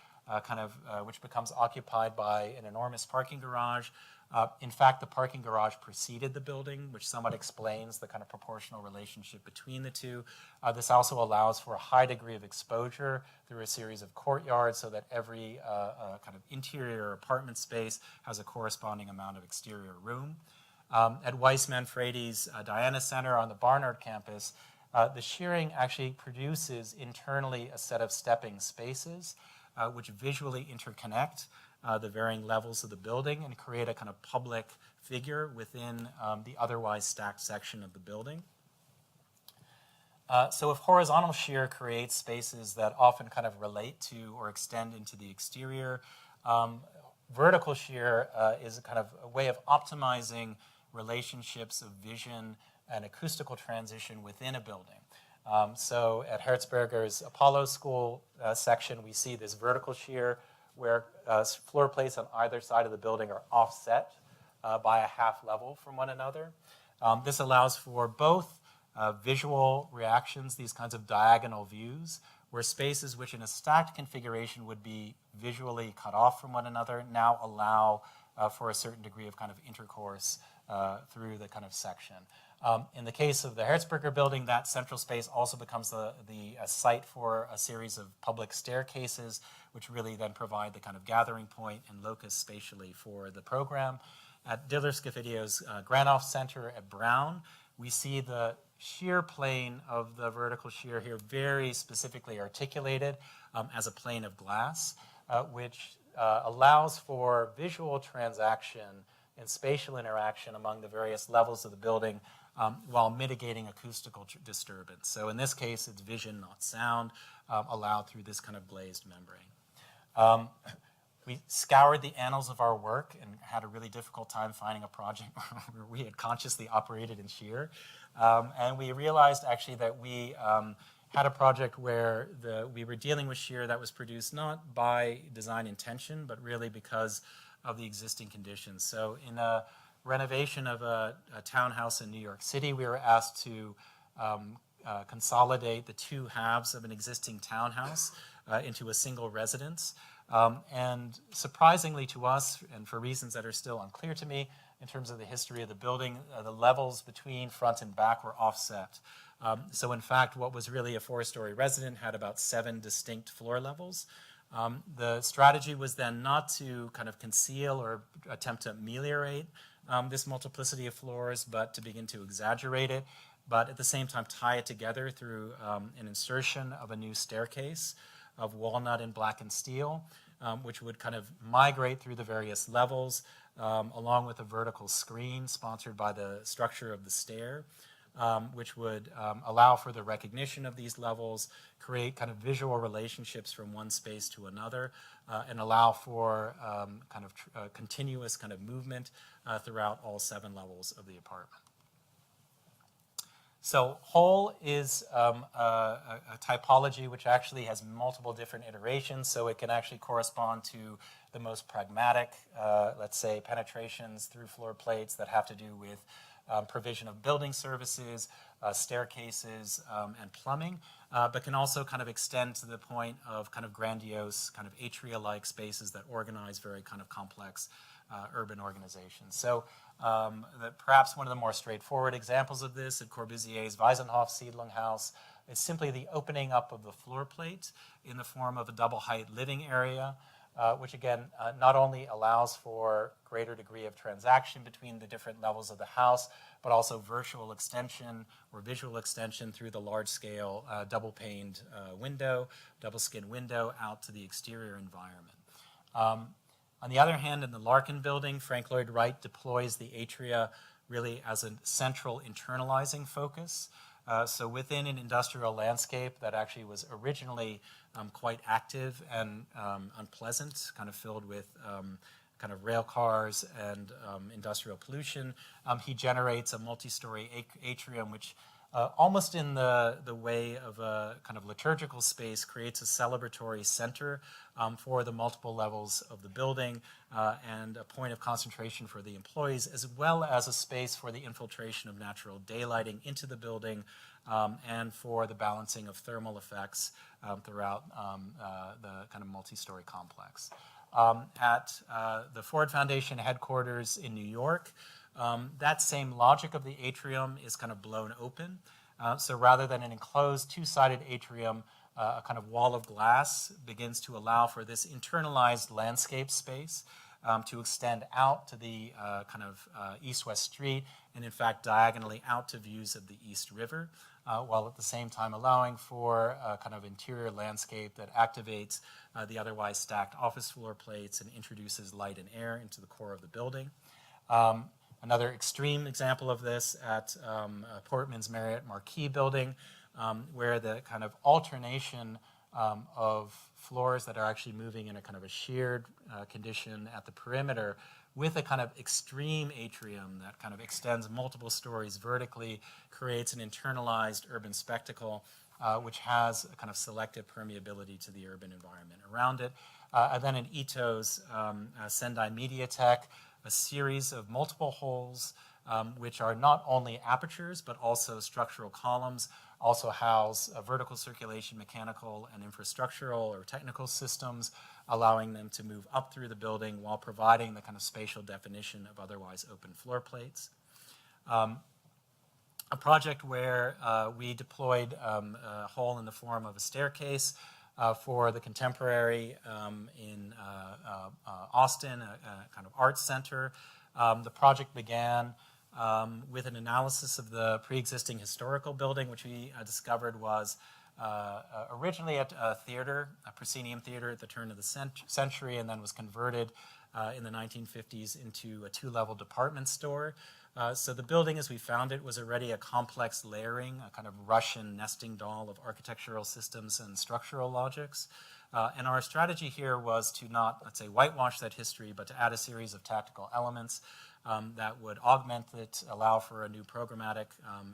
which becomes occupied by an enormous parking garage. In fact, the parking garage preceded the building, which somewhat explains the kind of proportional relationship between the two. This also allows for a high degree of exposure through a series of courtyards so that every kind of interior apartment space has a corresponding amount of exterior room. At Weiss Manfredi's Diana Center on the Barnard campus, the shearing actually produces internally a set of stepping spaces which visually interconnect the varying levels of the building and create a kind of public figure within the otherwise stacked section of the building. So if horizontal shear creates spaces that often kind of relate to or extend into the exterior, vertical shear is a kind of a way of optimizing relationships of vision and acoustical transition within a building. So at Herzberger's Apollo School section, we see this vertical shear where floor plates on either side of the building are offset by a half level from one another. This allows for both visual reactions, these kinds of diagonal views, where spaces which in a stacked configuration would be visually cut off from one another now allow for a certain degree of kind of intercourse through the kind of section. In the case of the Herzberger building, that central space also becomes the site for a series of public staircases, which really then provide the kind of gathering point and locus spatially for the program. At Diller-Scafidio's Granoff Center at Brown, we see the shear plane of the vertical shear here very specifically articulated as a plane of glass, which allows for visual transaction and spatial interaction among the various levels of the building while mitigating acoustical disturbance. So in this case, it's vision, not sound, allowed through this kind of glazed membrane. We scoured the annals of our work and had a really difficult time finding a project where we had consciously operated in shear. And we realized actually that we had a project where we were dealing with shear that was produced not by design intention, but really because of the existing conditions. So in a renovation of a townhouse in New York City, we were asked to consolidate the two halves of an existing townhouse into a single residence. And surprisingly to us, and for reasons that are still unclear to me, in terms of the history of the building, the levels between front and back were offset. So in fact, what was really a four-story residence had about 7 distinct floor levels. The strategy was then not to kind of conceal or attempt to ameliorate this multiplicity of floors, but to begin to exaggerate it, but at the same time tie it together through an insertion of a new staircase of walnut and blackened steel, which would kind of migrate through the various levels, along with a vertical screen sponsored by the structure of the stair. which would allow for the recognition of these levels, create kind of visual relationships from one space to another, and allow for continuous kind of movement throughout all 7 levels of the apartment. So whole is a typology which actually has multiple different iterations, so it can actually correspond to the most pragmatic, let's say, penetrations through floor plates that have to do with provision of building services, staircases, and plumbing, but can also kind of extend to the point of kind of grandiose, kind of atria-like spaces that organize very kind of complex urban organizations. So perhaps one of the more straightforward examples of this at Corbusier's Wiesenhof Siedlungshaus is simply the opening up of the floor plate in the form of a double-height living area, which again not only allows for greater degree of transaction between the different levels of the house, but also virtual extension or visual extension through the large-scale double-paned window, double-skin window out to the exterior environment. On the other hand, in the Larkin building, Frank Lloyd Wright deploys the atria really as a central internalizing focus. So within an industrial landscape that actually was originally quite active and unpleasant, kind of filled with kind of rail cars and industrial pollution, he generates a multi-story atrium which almost in the way of a kind of liturgical space creates a celebratory center for the multiple levels of the building and a point of concentration for the employees, as well as a space for the infiltration of natural daylighting into the building and for the balancing of thermal effects throughout the kind of multi-story complex. At the Ford Foundation headquarters in New York, that same logic of the atrium is kind of blown open. So rather than an enclosed two-sided atrium, a kind of wall of glass begins to allow for this internalized landscape space to extend out to the kind of east-west street and in fact diagonally out to views of the East River, while at the same time allowing for a kind of interior landscape that activates the otherwise stacked office floor plates and introduces light and air into the core of the building. Another extreme example of this at Portman's Marriott Marquis building, where the kind of alternation of floors that are actually moving in a kind of a sheared condition at the perimeter with a kind of extreme atrium that kind of extends multiple stories vertically, creates an internalized urban spectacle which has a kind of selective permeability to the urban environment around it. And then in Ito's Sendai Mediatek, a series of multiple holes which are not only apertures but also structural columns, also house vertical circulation, mechanical and infrastructural or technical systems, allowing them to move up through the building while providing the kind of spatial definition of otherwise open floor plates. A project where we deployed a hole in the form of a staircase for the Contemporary in Austin, a kind of arts center. The project began with an analysis of the pre-existing historical building, which we discovered was originally a theater, a proscenium theater at the turn of the century, and then was converted in the 1950s into a 2-level department store. So the building as we found it was already a complex layering, a kind of Russian nesting doll of architectural systems and structural logics. And our strategy here was to not, let's say, whitewash that history, but to add a series of tactical elements that would augment it, allow for a new programmatic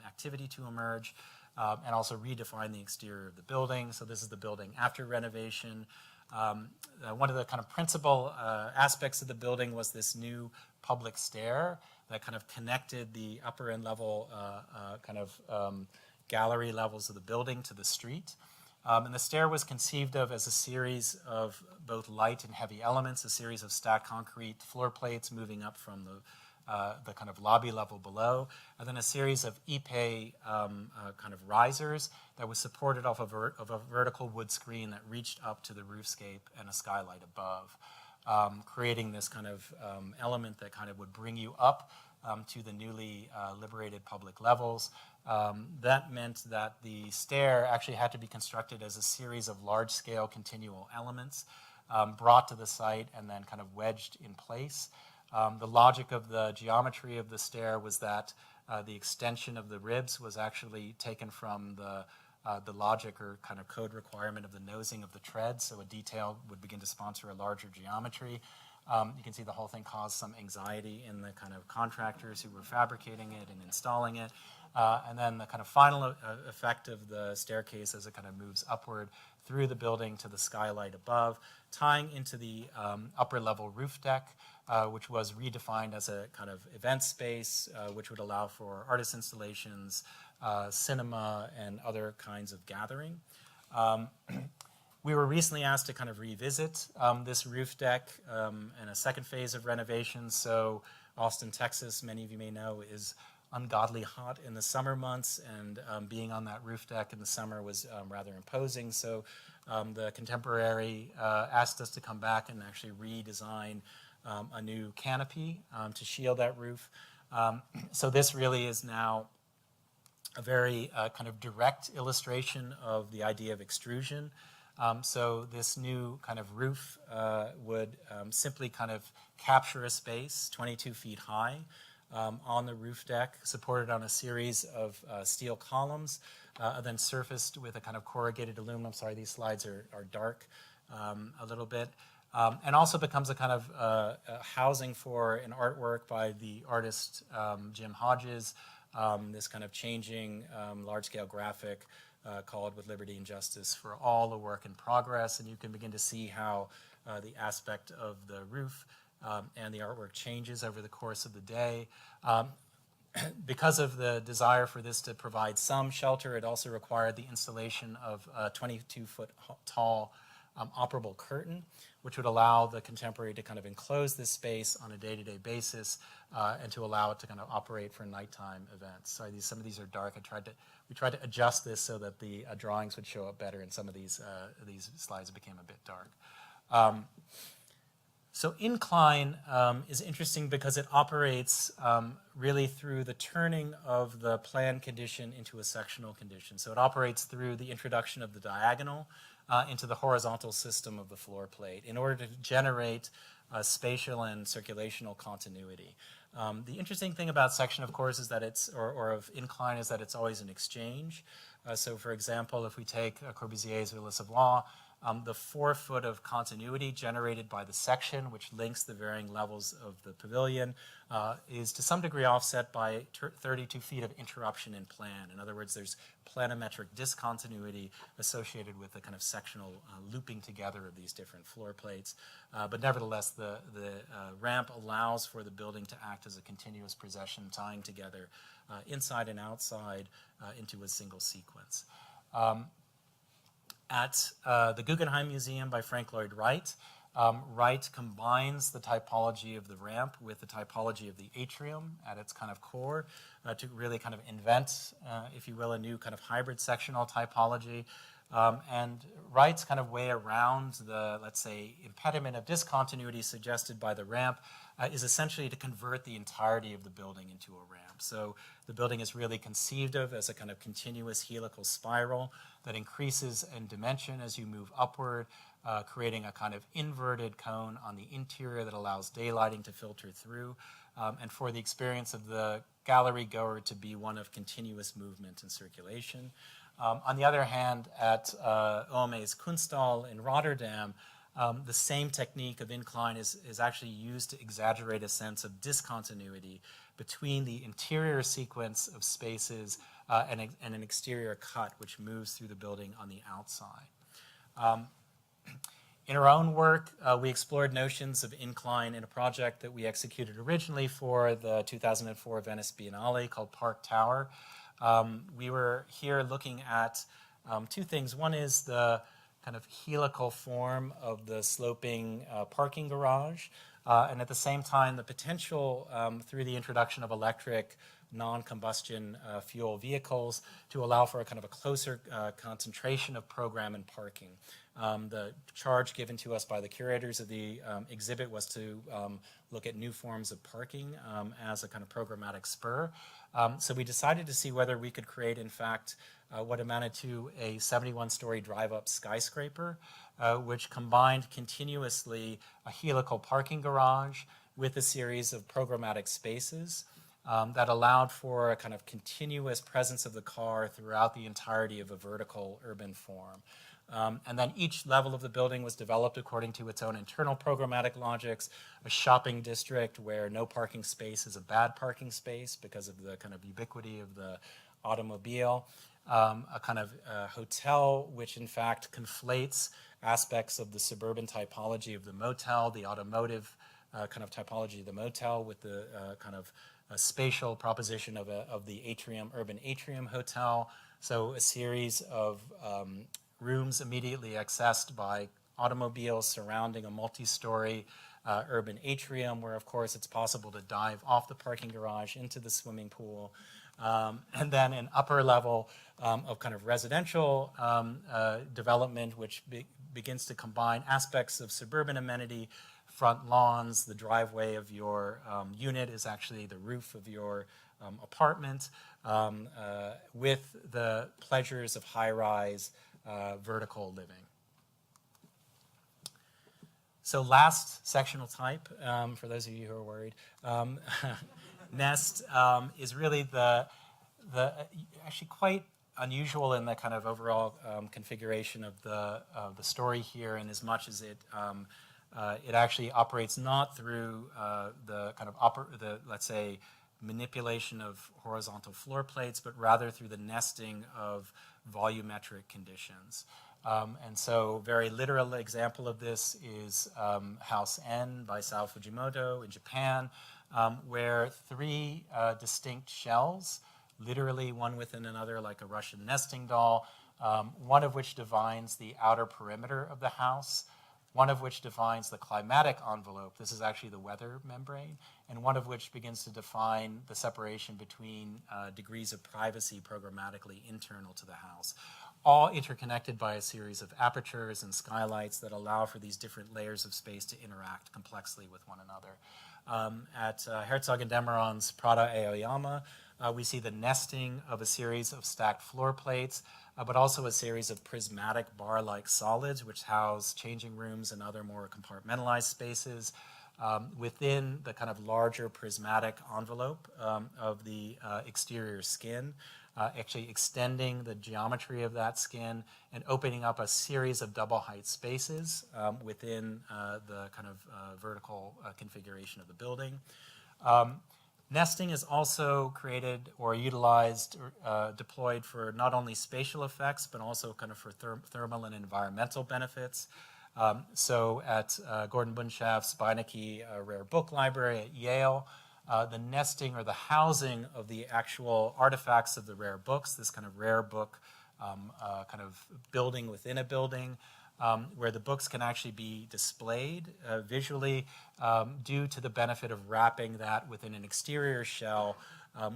activity to emerge, and also redefine the exterior of the building. So this is the building after renovation. One of the kind of principal aspects of the building was this new public stair that kind of connected the upper and level gallery levels of the building to the street. And the stair was conceived of as a series of both light and heavy elements, a series of stacked concrete floor plates moving up from the kind of lobby level below, and then a series of ipe kind of risers that was supported off of a vertical wood screen that reached up to the roofscape and a skylight above, creating this kind of element that kind of would bring you up to the newly liberated public levels. That meant that the stair actually had to be constructed as a series of large-scale continual elements brought to the site and then kind of wedged in place. The logic of the geometry of the stair was that The extension of the ribs was actually taken from the logic or kind of code requirement of the nosing of the tread, so a detail would begin to sponsor a larger geometry. You can see the whole thing caused some anxiety in the kind of contractors who were fabricating it and installing it. And then the kind of final effect of the staircase as it kind of moves upward through the building to the skylight above, tying into the upper level roof deck, which was redefined as a kind of event space, which would allow for artist installations, cinema, and other kinds of gathering. We were recently asked to kind of revisit this roof deck in a second phase of renovation. So Austin, Texas, many of you may know, is ungodly hot in the summer months, and being on that roof deck in the summer was rather imposing. So the contemporary asked us to come back and actually redesign a new canopy to shield that roof. So this really is now a very kind of direct illustration of the idea of extrusion. So this new kind of roof would simply kind of capture a space 22 feet high on the roof deck, supported on a series of steel columns, then surfaced with a kind of corrugated aluminum. Sorry, these slides are dark a little bit. And also becomes a kind of housing for an artwork by the artist Jim Hodges, this kind of changing large-scale graphic called With Liberty and Justice for All, a work in progress. And you can begin to see how the aspect of the roof and the artwork changes over the course of the day. Because of the desire for this to provide some shelter, it also required the installation of a 22-foot tall operable curtain, which would allow the contemporary to kind of enclose this space on a day-to-day basis and to allow it to kind of operate for nighttime events. Sorry, some of these are dark. We tried to adjust this so that the drawings would show up better, and some of these slides became a bit dark. So Incline is interesting because it operates really through the turning of the plan condition into a sectional condition. So it operates through the introduction of the diagonal into the horizontal system of the floor plate in order to generate spatial and circulational continuity. The interesting thing about section, of course, is that or of incline, is that it's always an exchange. So for example, if we take Corbusier's Villa Savoie, the 4 foot of continuity generated by the section, which links the varying levels of the pavilion, is to some degree offset by 32 feet of interruption in plan. In other words, there's planimetric discontinuity associated with the kind of sectional looping together of these different floor plates. But nevertheless, the ramp allows for the building to act as a continuous procession, tying together inside and outside into a single sequence. At the Guggenheim Museum by Frank Lloyd Wright, Wright combines the typology of the ramp with the typology of the atrium at its kind of core to really kind of invent, if you will, a new kind of hybrid sectional typology. And Wright's kind of way around the, let's say, impediment of discontinuity suggested by the ramp is essentially to convert the entirety of the building into a ramp. So the building is really conceived of as a kind of continuous helical spiral that increases in dimension as you move upward, creating a kind of inverted cone on the interior that allows daylighting to filter through, and for the experience of the gallery goer to be one of continuous movement and circulation. On the other hand, at OMA's Kunsthal in Rotterdam, the same technique of incline is actually used to exaggerate a sense of discontinuity between the interior sequence of spaces and an exterior cut which moves through the building on the outside. In our own work, we explored notions of incline in a project that we executed originally for the 2004 Venice Biennale called Park Tower. We were here looking at 2 things. One is the kind of helical form of the sloping parking garage, and at the same time the potential through the introduction of electric non-combustion fuel vehicles to allow for a kind of a closer concentration of program and parking. The charge given to us by the curators of the exhibit was to look at new forms of parking as a kind of programmatic spur. So we decided to see whether we could create, in fact, what amounted to a 71-story drive-up skyscraper, which combined continuously a helical parking garage with a series of programmatic spaces. that allowed for a kind of continuous presence of the car throughout the entirety of a vertical urban form. And then each level of the building was developed according to its own internal programmatic logics. A shopping district where no parking space is a bad parking space because of the kind of ubiquity of the automobile. A kind of hotel which in fact conflates aspects of the suburban typology of the motel, the automotive kind of typology of the motel with the kind of spatial proposition of the atrium, urban atrium hotel. So a series of rooms immediately accessed by automobiles surrounding a multi-story urban atrium where, of course, it's possible to dive off the parking garage into the swimming pool. And then an upper level of kind of residential development, which begins to combine aspects of suburban amenity, front lawns, the driveway of your unit is actually the roof of your apartment, with the pleasures of high-rise vertical living. So last sectional type, for those of you who are worried, nest is really the actually quite unusual in the kind of overall configuration of the story here, in as much as it actually operates not through the kind of let's say manipulation of horizontal floor plates, but rather through the nesting of volumetric conditions. And so very literal example of this is House N by Sao Fujimoto in Japan, where three distinct shells, literally one within another like a Russian nesting doll, one of which defines the outer perimeter of the house, one of which defines the climatic envelope, this is actually the weather membrane, and one of which begins to define the separation between degrees of privacy programmatically internal to the house, all interconnected by a series of apertures and skylights that allow for these different layers of space to interact complexly with one another. At Herzog and Demeron's Prada Aoyama, we see the nesting of a series of stacked floor plates, but also a series of prismatic bar-like solids which house changing rooms and other more compartmentalized spaces within the kind of larger prismatic envelope of the exterior skin, actually extending the geometry of that skin and opening up a series of double height spaces within the kind of vertical configuration of the building. Nesting is also created or utilized or deployed for not only spatial effects, but also kind of for thermal and environmental benefits. So at Gordon Bunshaft's Beinecke Rare Book Library at Yale, the nesting or the housing of the actual artifacts of the rare books, this kind of rare book kind of building within a building, where the books can actually be displayed visually due to the benefit of wrapping that within an exterior shell,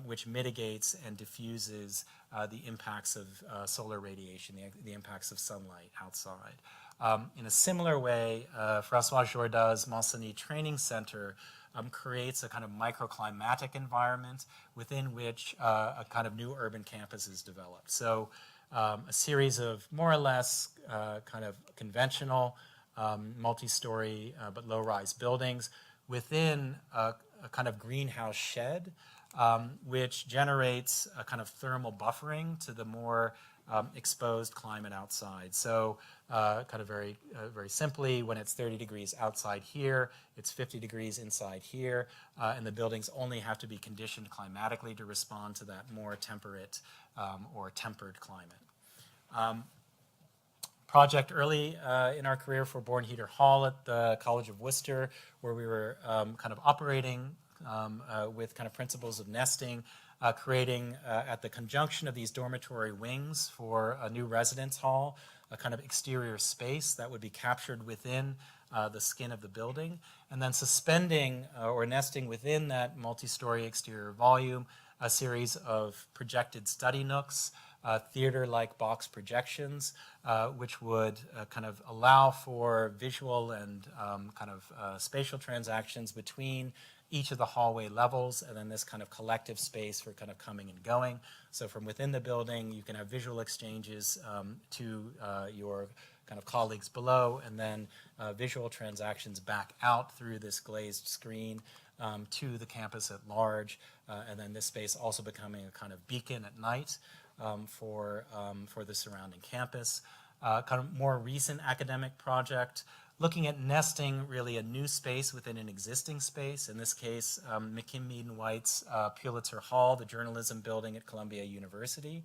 which mitigates and diffuses the impacts of solar radiation, the impacts of sunlight outside. In a similar way, François Jourda's Monsigny Training Center creates a kind of microclimatic environment within which a kind of new urban campus is developed. So a series of more or less kind of conventional multi-story but low-rise buildings within a kind of greenhouse shed, which generates a kind of thermal buffering to the more exposed climate outside. So kind of very simply, when it's 30 degrees outside here, it's 50 degrees inside here, and the buildings only have to be conditioned climatically to respond to that more temperate or tempered climate. Project early in our career for Born-Heater Hall at the College of Worcester, where we were kind of operating with kind of principles of nesting, creating at the conjunction of these dormitory wings for a new residence hall, a kind of exterior space that would be captured within the skin of the building, and then suspending or nesting within that multi-story exterior volume a series of projected study nooks, theater-like box projections, which would kind of allow for visual and kind of spatial transactions between each of the hallway levels, and then this kind of collective space for kind of coming and going. So from within the building, you can have visual exchanges to your kind of colleagues below, and then visual transactions back out through this glazed screen to the campus at large, and then this space also becoming a kind of beacon at night for the surrounding campus. Kind of more recent academic project, looking at nesting really a new space within an existing space. In this case, McKim Mead and White's Pulitzer Hall, the journalism building at Columbia University,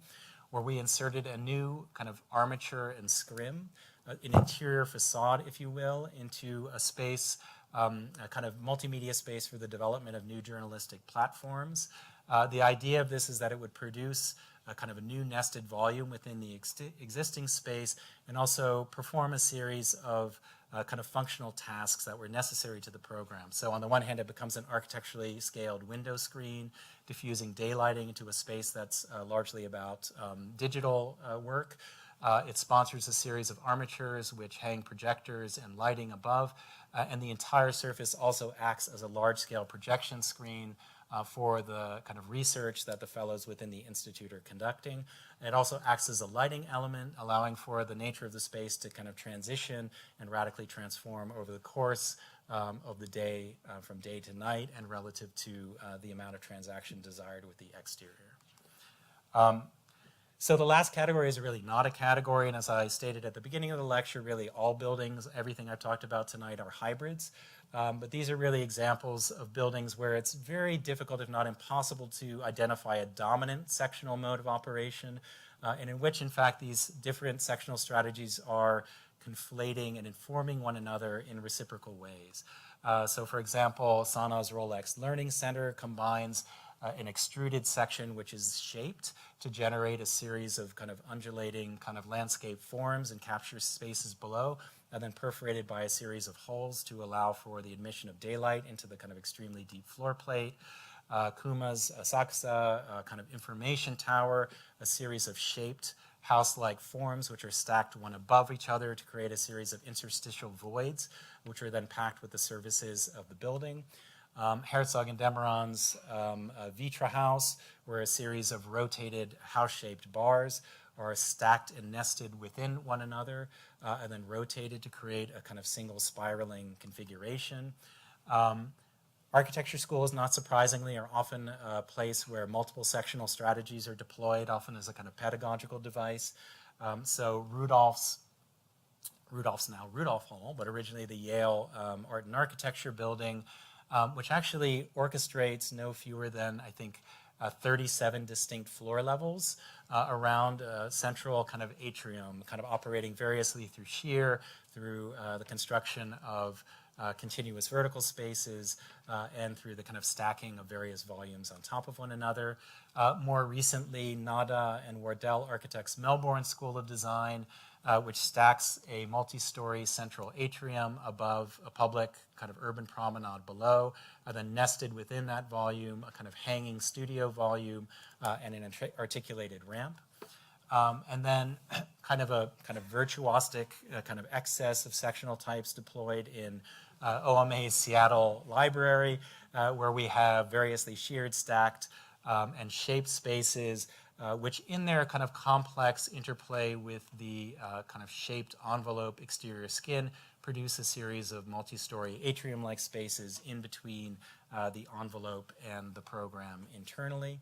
where we inserted a new kind of armature and scrim, an interior facade, if you will, into a space, a kind of multimedia space for the development of new journalistic platforms. The idea of this is that it would produce a kind of a new nested volume within the existing space, and also perform a series of kind of functional tasks that were necessary to the program. So on the one hand, it becomes an architecturally scaled window screen, diffusing daylighting into a space that's largely about digital work. It sponsors a series of armatures which hang projectors and lighting above, and the entire surface also acts as a large-scale projection screen for the kind of research that the fellows within the institute are conducting. It also acts as a lighting element, allowing for the nature of the space to kind of transition and radically transform over the course of the day, from day to night, and relative to the amount of transaction desired with the exterior. So the last category is really not a category, and as I stated at the beginning of the lecture, really all buildings, everything I've talked about tonight, are hybrids. But these are really examples of buildings where it's very difficult, if not impossible, to identify a dominant sectional mode of operation, and in which, in fact, these different sectional strategies are conflating and informing one another in reciprocal ways. So, for example, Sana's Rolex Learning Center combines an extruded section which is shaped to generate a series of kind of undulating kind of landscape forms and capture spaces below, and then perforated by a series of holes to allow for the admission of daylight into the kind of extremely deep floor plate. Kuma's Asakusa kind of information tower, a series of shaped house-like forms which are stacked one above each other to create a series of interstitial voids, which are then packed with the services of the building. Herzog and Demeron's Vitra House, where a series of rotated house-shaped bars are stacked and nested within one another, and then rotated to create a kind of single spiraling configuration. Architecture schools, not surprisingly, are often a place where multiple sectional strategies are deployed, often as a kind of pedagogical device. So Rudolph's now Rudolph Hall, but originally the Yale Art and Architecture building, which actually orchestrates no fewer than, I think, 37 distinct floor levels around a central kind of atrium, kind of operating variously through shear, through the construction of continuous vertical spaces, and through the kind of stacking of various volumes on top of one another. More recently, Nada and Wardell Architects' Melbourne School of Design, which stacks a multi-story central atrium above a public kind of urban promenade below, and then nested within that volume, a kind of hanging studio volume, and an articulated ramp. And then kind of virtuosic kind of excess of sectional types deployed in OMA's Seattle Library, where we have variously sheared, stacked, and shaped spaces, which in their kind of complex interplay with the kind of shaped envelope exterior skin produce a series of multi-story atrium-like spaces in between the envelope and the program internally.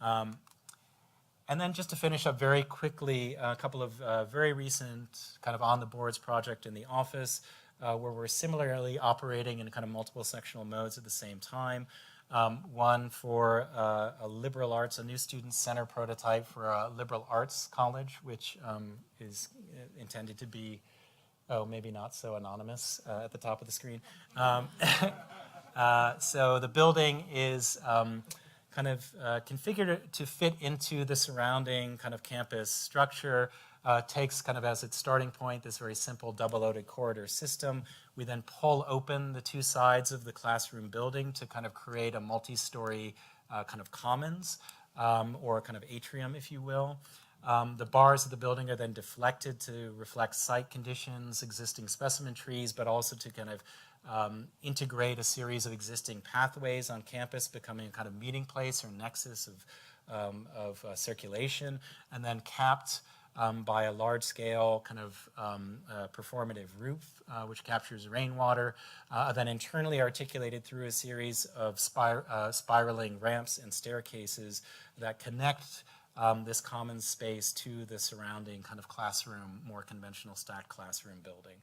And then just to finish up very quickly, a couple of very recent kind of on-the-boards project in the office, where we're similarly operating in kind of multiple sectional modes at the same time. One for a liberal arts, a new student center prototype for a liberal arts college, which is intended to be, maybe not so anonymous at the top of the screen. So the building is kind of configured to fit into the surrounding kind of campus structure. Takes kind of as its starting point this very simple double-loaded corridor system. We then pull open the two sides of the classroom building to kind of create a multi-story kind of commons, or kind of atrium, if you will. The bars of the building are then deflected to reflect site conditions, existing specimen trees, but also to kind of integrate a series of existing pathways on campus, becoming a kind of meeting place or nexus of circulation, and then capped by a large-scale kind of performative roof, which captures rainwater, then internally articulated through a series of spiraling ramps and staircases that connect this common space to the surrounding kind of classroom, more conventional stacked classroom building.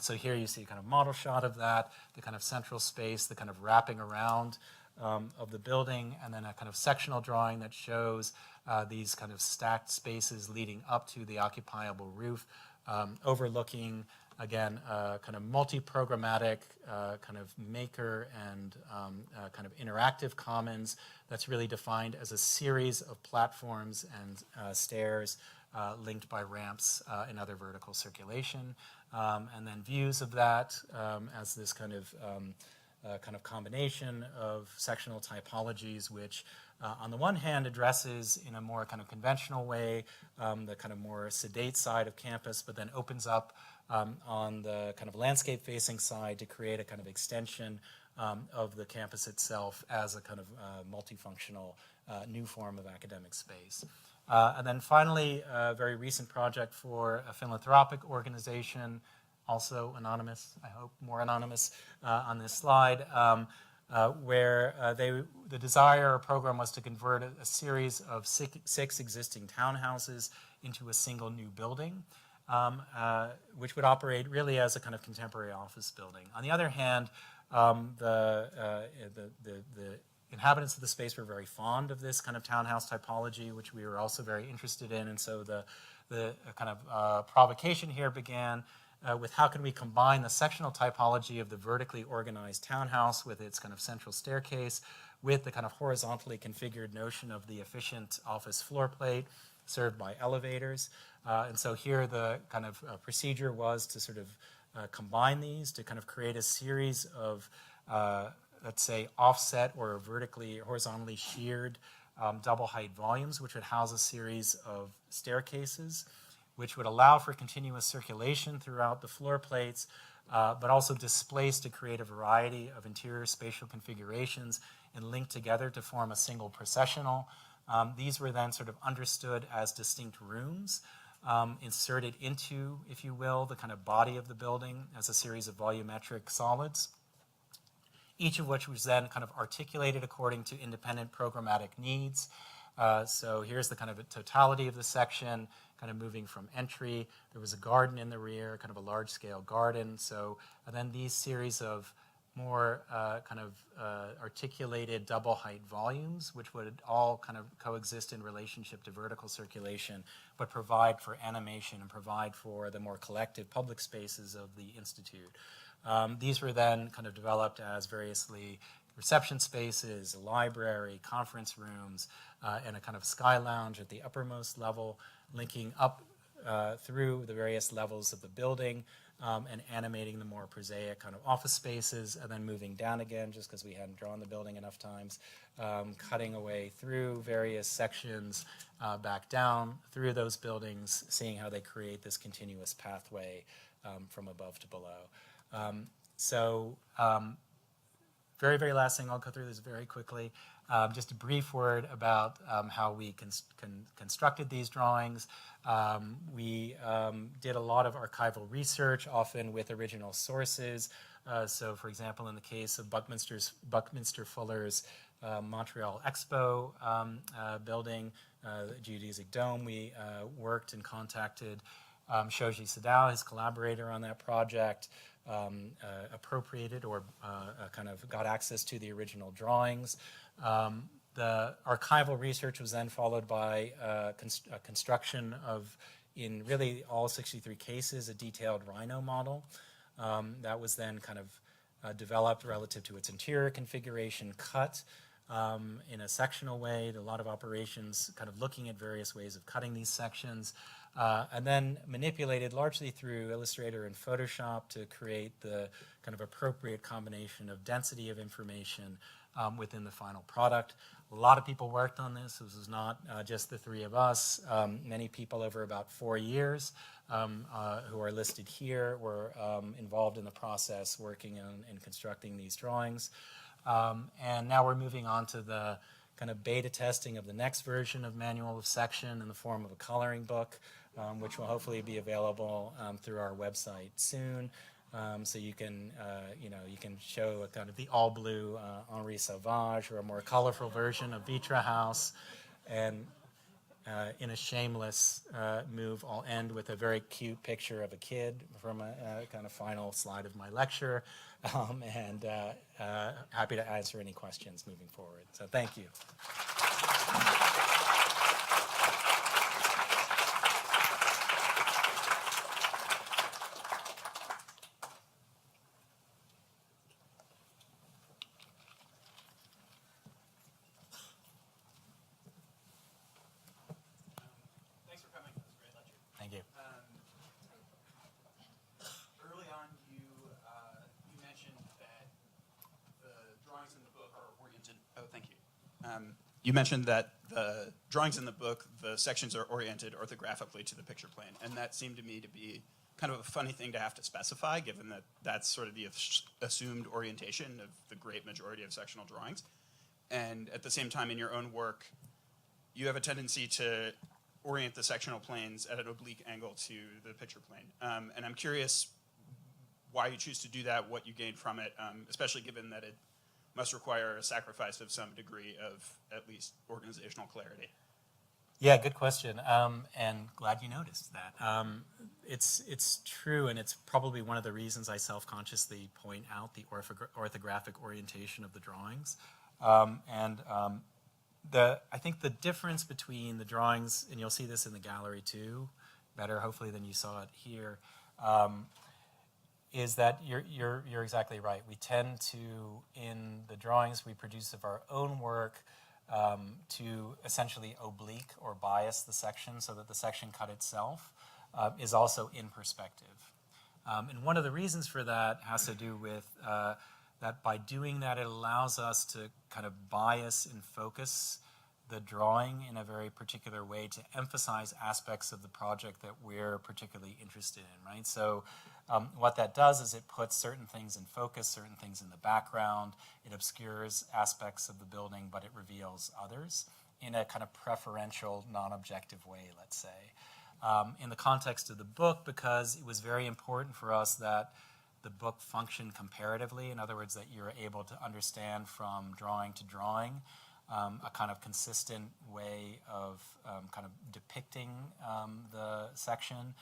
So here you see a kind of model shot of that, the kind of central space, the kind of wrapping around of the building, and then a kind of sectional drawing that shows these kind of stacked spaces leading up to the occupiable roof, overlooking, again, kind of multi-programmatic kind of maker and kind of interactive commons that's really defined as a series of platforms and stairs linked by ramps and other vertical circulation. And then views of that as this kind of combination of sectional typologies, which on the one hand addresses in a more kind of conventional way the kind of more sedate side of campus, but then opens up on the kind of landscape-facing side to create a kind of extension of the campus itself as a kind of multifunctional new form of academic space. And then finally, a very recent project for a philanthropic organization, also anonymous, I hope more anonymous on this slide, where the desire or program was to convert a series of six existing townhouses into a single new building, which would operate really as a kind of contemporary office building. On the other hand, the inhabitants of the space were very fond of this kind of townhouse typology, which we were also very interested in, and so the kind of provocation here began with how can we combine the sectional typology of the vertically organized townhouse with its kind of central staircase with the kind of horizontally configured notion of the efficient office floor plate served by elevators. And so here the kind of procedure was to sort of combine these to kind of create a series of let's say offset or vertically or horizontally sheared double height volumes, which would house a series of staircases, which would allow for continuous circulation throughout the floor plates, but also displace to create a variety of interior spatial configurations and link together to form a single processional. These were then sort of understood as distinct rooms, inserted into, if you will, the kind of body of the building as a series of volumetric solids, each of which was then kind of articulated according to independent programmatic needs. So here's the kind of a totality of the section, kind of moving from entry. There was a garden in the rear, kind of a large-scale garden. So and then these series of more kind of articulated double height volumes, which would all kind of coexist in relationship to vertical circulation, but provide for animation and provide for the more collective public spaces of the Institute. These were then kind of developed as variously reception spaces, a library, conference rooms, and a kind of sky lounge at the uppermost level, linking up through the various levels of the building and animating the more prosaic kind of office spaces, and then moving down again, just because we hadn't drawn the building enough times, cutting away through various sections, back down through those buildings, seeing how they create this continuous pathway from above to below. Very, very last thing, I'll go through this very quickly. Just a brief word about how we constructed these drawings. We did a lot of archival research, often with original sources. So, for example, in the case of Buckminster Fuller's Montreal Expo building, the geodesic dome, we worked and contacted Shoji Sadao, his collaborator on that project, appropriated or kind of got access to the original drawings. The archival research was then followed by construction of, in really all 63 cases, a detailed rhino model. That was then kind of developed relative to its interior configuration, cut in a sectional way, a lot of operations kind of looking at various ways of cutting these sections, and then manipulated largely through Illustrator and Photoshop to create the kind of appropriate combination of density of information within the final product. A lot of people worked on this. This was not just the three of us. Many people over about 4 years who are listed here were involved in the process working on and constructing these drawings. And now we're moving on to the kind of beta testing of the next version of Manual of Section in the form of a coloring book, which will hopefully be available through our website soon. So you can, you can show a kind of the all blue Henri Sauvage or a more colorful version of Vitra House. And in a shameless move, I'll end with a very cute picture of a kid from a kind of final slide of my lecture. And happy to answer any questions moving forward. So thank you. Thanks for coming. It was a great lecture. Thank you.
Early on, you mentioned that the drawings in the book are oriented. Oh, thank you. You mentioned that the drawings in the book, the sections are oriented orthographically to the picture plane, and that seemed to me to be kind of a funny thing to have to specify, given that that's sort of the assumed orientation of the great majority of sectional drawings. And at the same time, in your own work, you have a tendency to orient the sectional planes at an oblique angle to the picture plane. And I'm curious why you choose to do that, what you gain from it, especially given that it must require a sacrifice of some degree of at least organizational clarity.
Yeah, good question, and glad you noticed that. It's true, and it's probably one of the reasons I self-consciously point out the orthographic orientation of the drawings. I think the difference between the drawings, and you'll see this in the gallery too, better hopefully than you saw it here, is that you're exactly right. We tend to, in the drawings we produce of our own work, to essentially oblique or bias the section so that the section cut itself is also in perspective. And one of the reasons for that has to do with that by doing that, it allows us to kind of bias and focus the drawing in a very particular way to emphasize aspects of the project that we're particularly interested in, right? So what that does is it puts certain things in focus, certain things in the background. It obscures aspects of the building, but it reveals others in a kind of preferential, non-objective way, let's say. In the context of the book, because it was very important for us that the book function comparatively, in other words, that you're able to understand from drawing to drawing a kind of consistent way of kind of depicting the section.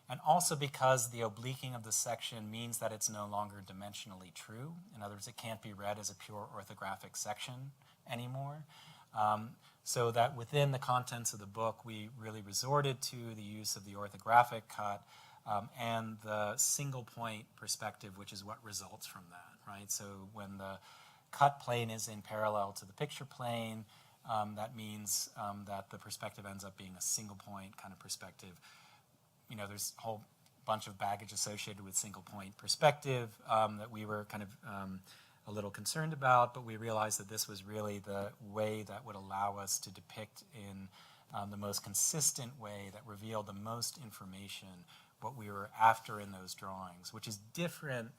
And also because the obliquing of the section means that it's no longer dimensionally true. In other words, it can't be read as a pure orthographic section anymore. So that within the contents of the book, we really resorted to the use of the orthographic cut and the single point perspective, which is what results from that, right? So when the cut plane is in parallel to the picture plane, that means that the perspective ends up being a single point kind of perspective. You know, there's a whole bunch of baggage associated with single point perspective that we were kind of a little concerned about, but we realized that this was really the way that would allow us to depict in the most consistent way that revealed the most information what we were after in those drawings, which is different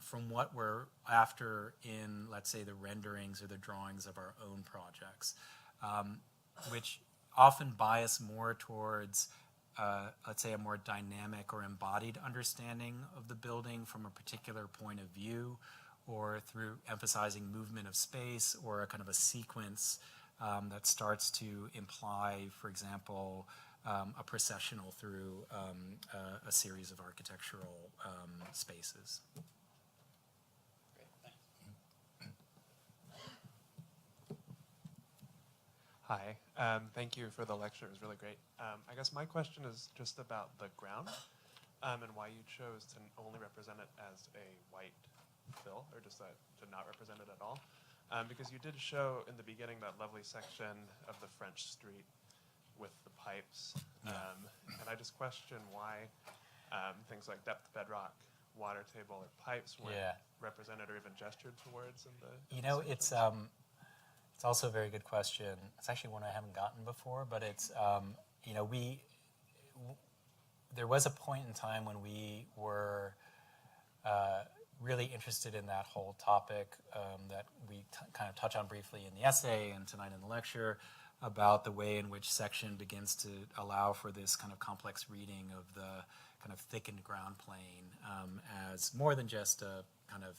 from what we're after in, let's say, the renderings or the drawings of our own projects, which often bias more towards let's say, a more dynamic or embodied understanding of the building from a particular point of view, or through emphasizing movement of space or a kind of a sequence that starts to imply, for example, a processional through a series of architectural spaces.
Great, thanks.
Hi, thank you for the lecture. It was really great. I guess my question is just about the ground and why you chose to only represent it as a white fill, or just to not represent it at all. Because you did show in the beginning that lovely section of the French street with the pipes. And I just question why things like depth bedrock, water table, or pipes weren't represented or even gestured towards in the
It's also a very good question. It's actually one I haven't gotten before, but it's, there was a point in time when we were really interested in that whole topic that we kind of touch on briefly in the essay and tonight in the lecture, about the way in which section begins to allow for this kind of complex reading of the kind of thickened ground plane as more than just a kind of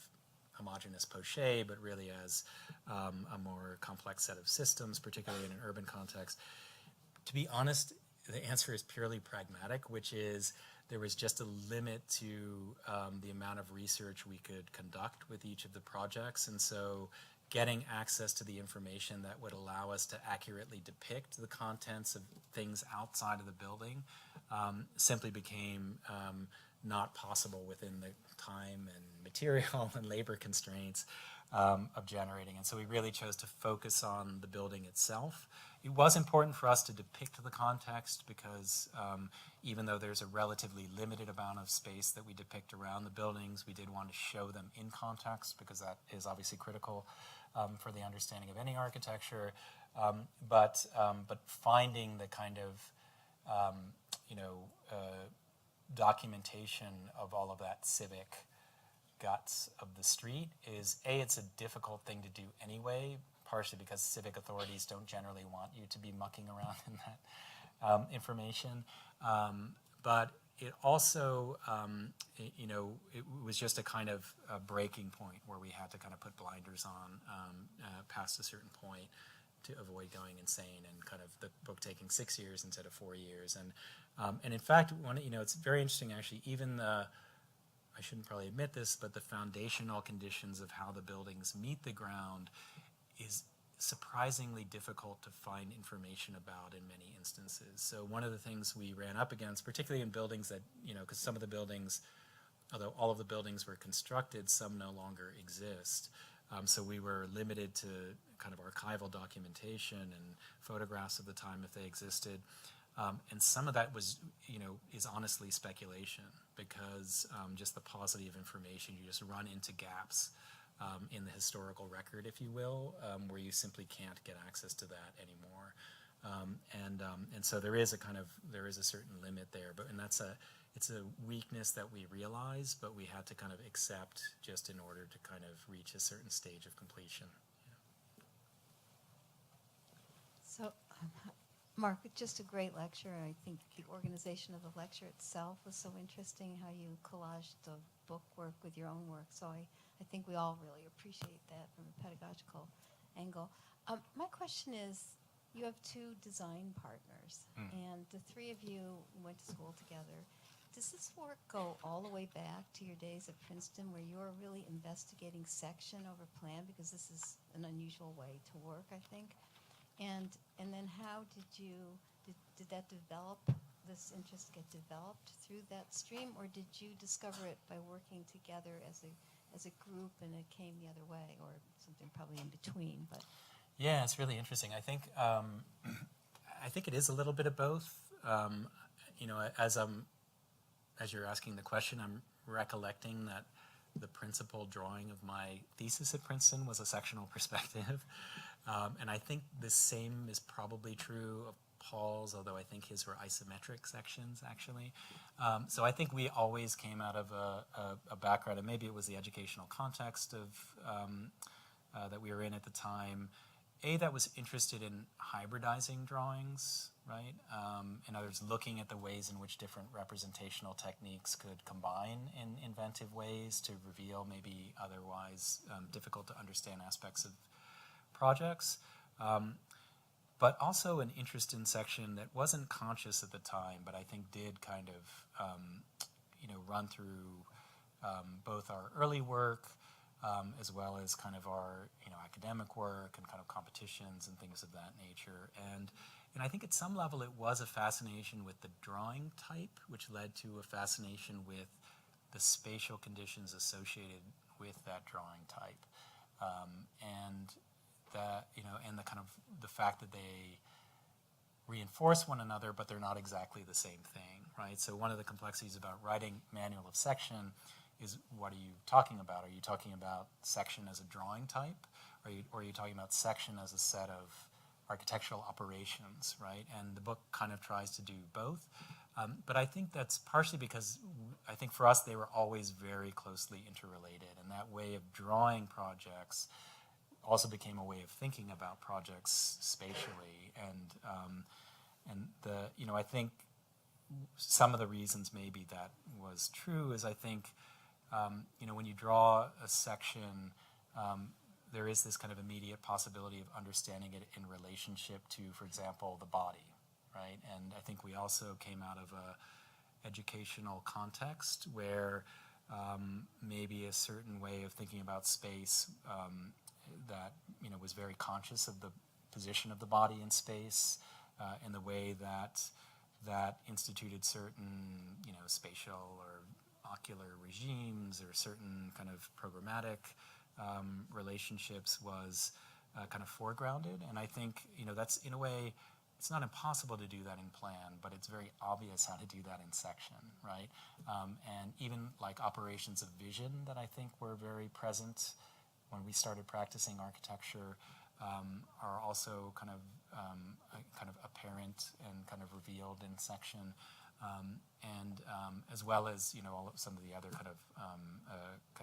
homogeneous poche, but really as a more complex set of systems, particularly in an urban context. To be honest, the answer is purely pragmatic, which is there was just a limit to the amount of research we could conduct with each of the projects. And so getting access to the information that would allow us to accurately depict the contents of things outside of the building simply became not possible within the time and material and labor constraints of generating. And so we really chose to focus on the building itself. It was important for us to depict the context because even though there's a relatively limited amount of space that we depict around the buildings, we did want to show them in context because that is obviously critical for the understanding of any architecture. But finding the kind of documentation of all of that civic guts of the street is, it's a difficult thing to do anyway, partially because civic authorities don't generally want you to be mucking around in that information. But it also, it was just a kind of a breaking point where we had to kind of put blinders on past a certain point to avoid going insane and kind of the book taking 6 years instead of 4 years. And in fact, it's very interesting actually, even I shouldn't probably admit this, but the foundational conditions of how the buildings meet the ground is surprisingly difficult to find information about in many instances. So one of the things we ran up against, particularly in buildings that, because some of the buildings, although all of the buildings were constructed, some no longer exist. So we were limited to kind of archival documentation and photographs of the time if they existed. And some of that was, is honestly speculation because just the paucity of information, you just run into gaps in the historical record, if you will, where you simply can't get access to that anymore. And so there is a certain limit there, it's a weakness that we realize, but we had to kind of accept just in order to kind of reach a certain stage of completion.
So, Mark, just a great lecture. I think the organization of the lecture itself was so interesting, how you collaged the book work with your own work. So I think we all really appreciate that from a pedagogical angle. My question is, you have 2 design partners, and the 3 of you went to school together. Does this work go all the way back to your days at Princeton where you were really investigating section over plan? Because this is an unusual way to work, I think. And then how did that develop, this interest get developed through that stream, or did you discover it by working together as a group and it came the other way, or something probably in between? But
yeah, it's really interesting. I think it is a little bit of both. As you're asking the question, I'm recollecting that the principal drawing of my thesis at Princeton was a sectional perspective. And I think the same is probably true of Paul's, although I think his were isometric sections, actually. So I think we always came out of a background, and maybe it was the educational context of that we were in at the time, that was interested in hybridizing drawings, right? In other words, looking at the ways in which different representational techniques could combine in inventive ways to reveal maybe otherwise difficult to understand aspects of projects, but also an interest in section that wasn't conscious at the time, but I think did kind of, run through both our early work as well as kind of our, academic work and kind of competitions and things of that nature. And I think at some level it was a fascination with the drawing type, which led to a fascination with the spatial conditions associated with that drawing type. And the kind of the fact that they reinforce one another, but they're not exactly the same thing, right? So one of the complexities about writing manual of section is, what are you talking about? Are you talking about section as a drawing type? Or are you talking about section as a set of architectural operations, right? And the book kind of tries to do both. But I think that's partially because I think for us they were always very closely interrelated, and that way of drawing projects also became a way of thinking about projects spatially. And I think some of the reasons maybe that was true is I think when you draw a section, there is this kind of immediate possibility of understanding it in relationship to, for example, the body, right? And I think we also came out of a educational context where maybe a certain way of thinking about space that was very conscious of the position of the body in space, and the way that instituted certain spatial or ocular regimes or certain kind of programmatic relationships was kind of foregrounded. And I think that's in a way, it's not impossible to do that in plan, but it's very obvious how to do that in section, right? And even like operations of vision that I think were very present when we started practicing architecture are also kind of apparent and kind of revealed in section, and as well as some of the other kind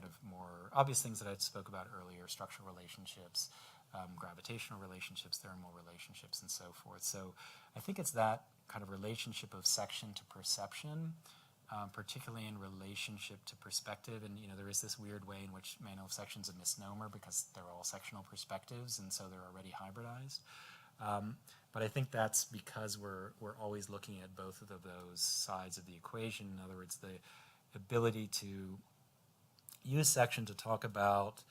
of more obvious things that I spoke about earlier: structural relationships, gravitational relationships, thermal relationships, and so forth. So I think it's that kind of relationship of section to perception, particularly in relationship to perspective. And there is this weird way in which manual of section's a misnomer because they're all sectional perspectives, and so they're already hybridized. But I think that's because we're always looking at both of those sides of the equation. In other words, the ability to use section to talk about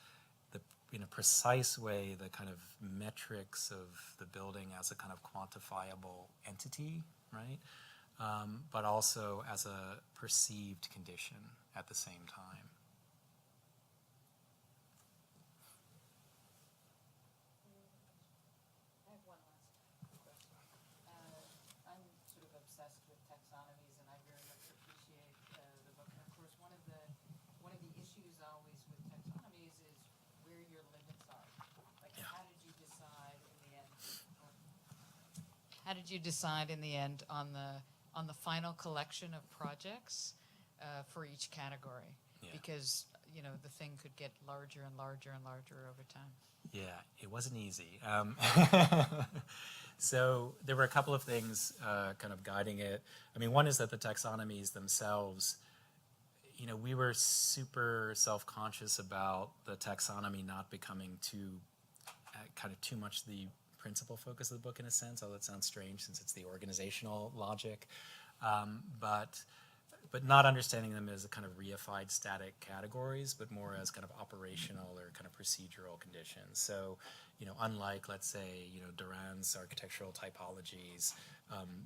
in a precise way the kind of metrics of the building as a kind of quantifiable entity, right? But also as a perceived condition at the same time.
I have one last question. I'm sort of obsessed with taxonomies, and I very much appreciate the book. And of course, one of the issues always with taxonomies is where your limits are. Like,
Yeah.
how did you decide in the end? How did you decide in the end on the final collection of projects for each category?
Yeah.
Because the thing could get larger and larger and larger over time.
Yeah, it wasn't easy. So there were a couple of things kind of guiding it. I mean, one is that the taxonomies themselves, we were super self-conscious about the taxonomy not becoming too much the principal focus of the book in a sense, although it sounds strange since it's the organizational logic, but not understanding them as a kind of reified static categories, but more as kind of operational or kind of procedural conditions. So, unlike, let's say, Duran's architectural typologies,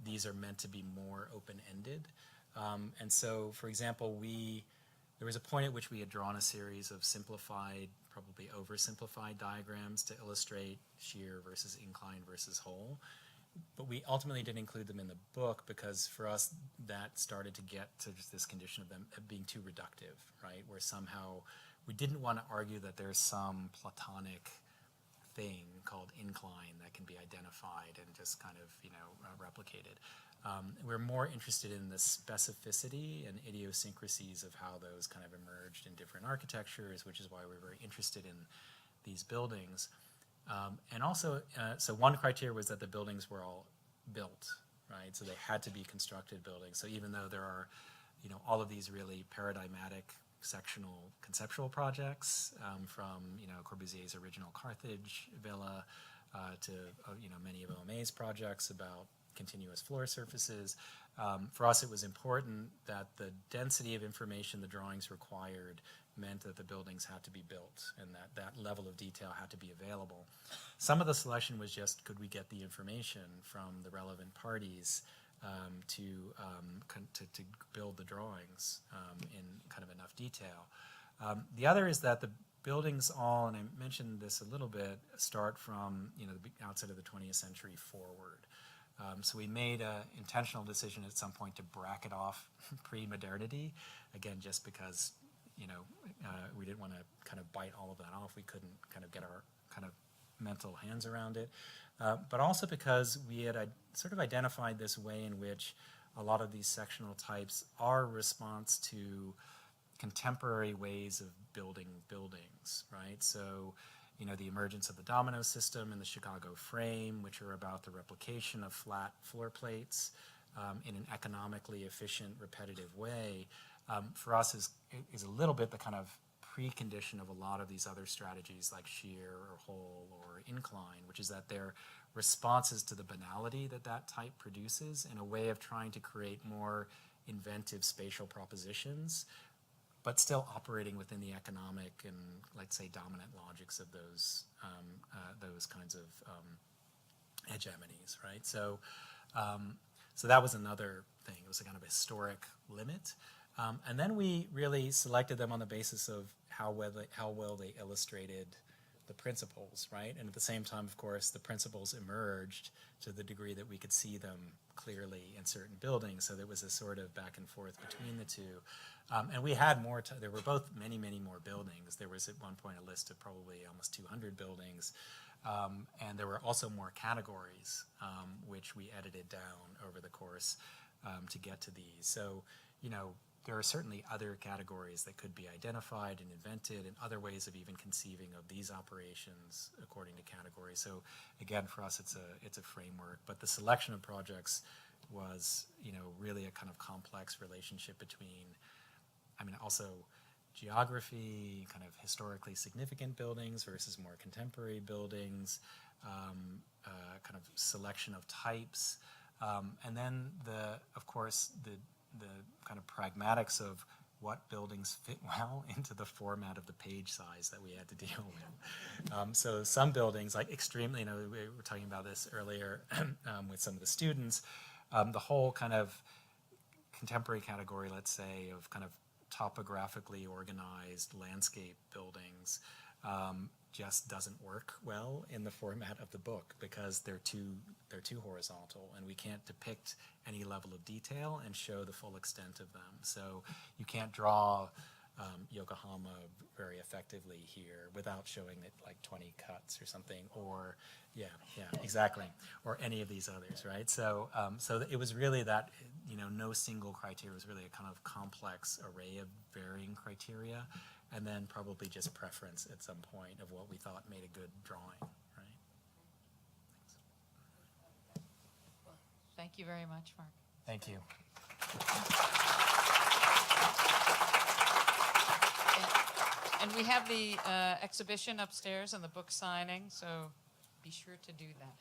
these are meant to be more open-ended. And so, for example, there was a point at which we had drawn a series of simplified, probably oversimplified diagrams to illustrate shear versus incline versus whole. But we ultimately didn't include them in the book because for us that started to get to just this condition of them being too reductive, right? Where somehow we didn't want to argue that there's some platonic thing called incline that can be identified and just kind of replicated. We're more interested in the specificity and idiosyncrasies of how those kind of emerged in different architectures, which is why we're very interested in these buildings. And also, so one criteria was that the buildings were all built, right? So they had to be constructed buildings. So even though there are, all of these really paradigmatic sectional conceptual projects, from Corbusier's original Carthage villa to many of OMA's projects about continuous floor surfaces. For us, it was important that the density of information the drawings required meant that the buildings had to be built and that level of detail had to be available. Some of the selection was just, could we get the information from the relevant parties to build the drawings in kind of enough detail. The other is that the buildings all, and I mentioned this a little bit, start from the outset of the 20th century forward. So we made an intentional decision at some point to bracket off pre-modernity, again, just because we didn't want to kind of bite all of that off. We couldn't kind of get our kind of mental hands around it. But also because we had sort of identified this way in which a lot of these sectional types are a response to contemporary ways of building buildings, right? So, you know, the emergence of the domino system and the Chicago frame, which are about the replication of flat floor plates in an economically efficient, repetitive way, for us is a little bit the kind of precondition of a lot of these other strategies like shear or hole or incline, which is that they're responses to the banality that that type produces in a way of trying to create more inventive spatial propositions, but still operating within the economic and, let's say, dominant logics of those kinds of hegemonies, right? So, so that was another thing. It was a kind of historic limit. And then we really selected them on the basis of how well they illustrated the principles, right? And at the same time, of course, the principles emerged to the degree that we could see them clearly in certain buildings. So there was a sort of back and forth between the two. And we had more, there were both many, many more buildings. There was at one point a list of probably almost 200 buildings. And there were also more categories, which we edited down over the course to get to these. So, you know, there are certainly other categories that could be identified and invented and other ways of even conceiving of these operations according to categories. So again, for us, it's a framework, but the selection of projects was, you know, really a kind of complex relationship between, I mean, also geography, kind of historically significant buildings versus more contemporary buildings, kind of selection of types, and then of course, the kind of pragmatics of what buildings fit well into the format of the page size that we had to deal with. So some buildings, like extremely, you know, we were talking about this earlier with some of the students, the whole kind of contemporary category, let's say, of kind of topographically organized landscape buildings just doesn't work well in the format of the book because they're too horizontal, and we can't depict any level of detail and show the full extent of them. So you can't draw Yokohama very effectively here without showing it like 20 cuts or something, or yeah, exactly, or any of these others, right? So so it was really that, you know, no single criteria. It was really a kind of complex array of varying criteria, and then probably just preference at some point of what we thought made a good drawing, right?
Thank you very much, Mark.
Thank you.
And we have the exhibition upstairs and the book signing, so be sure to do that.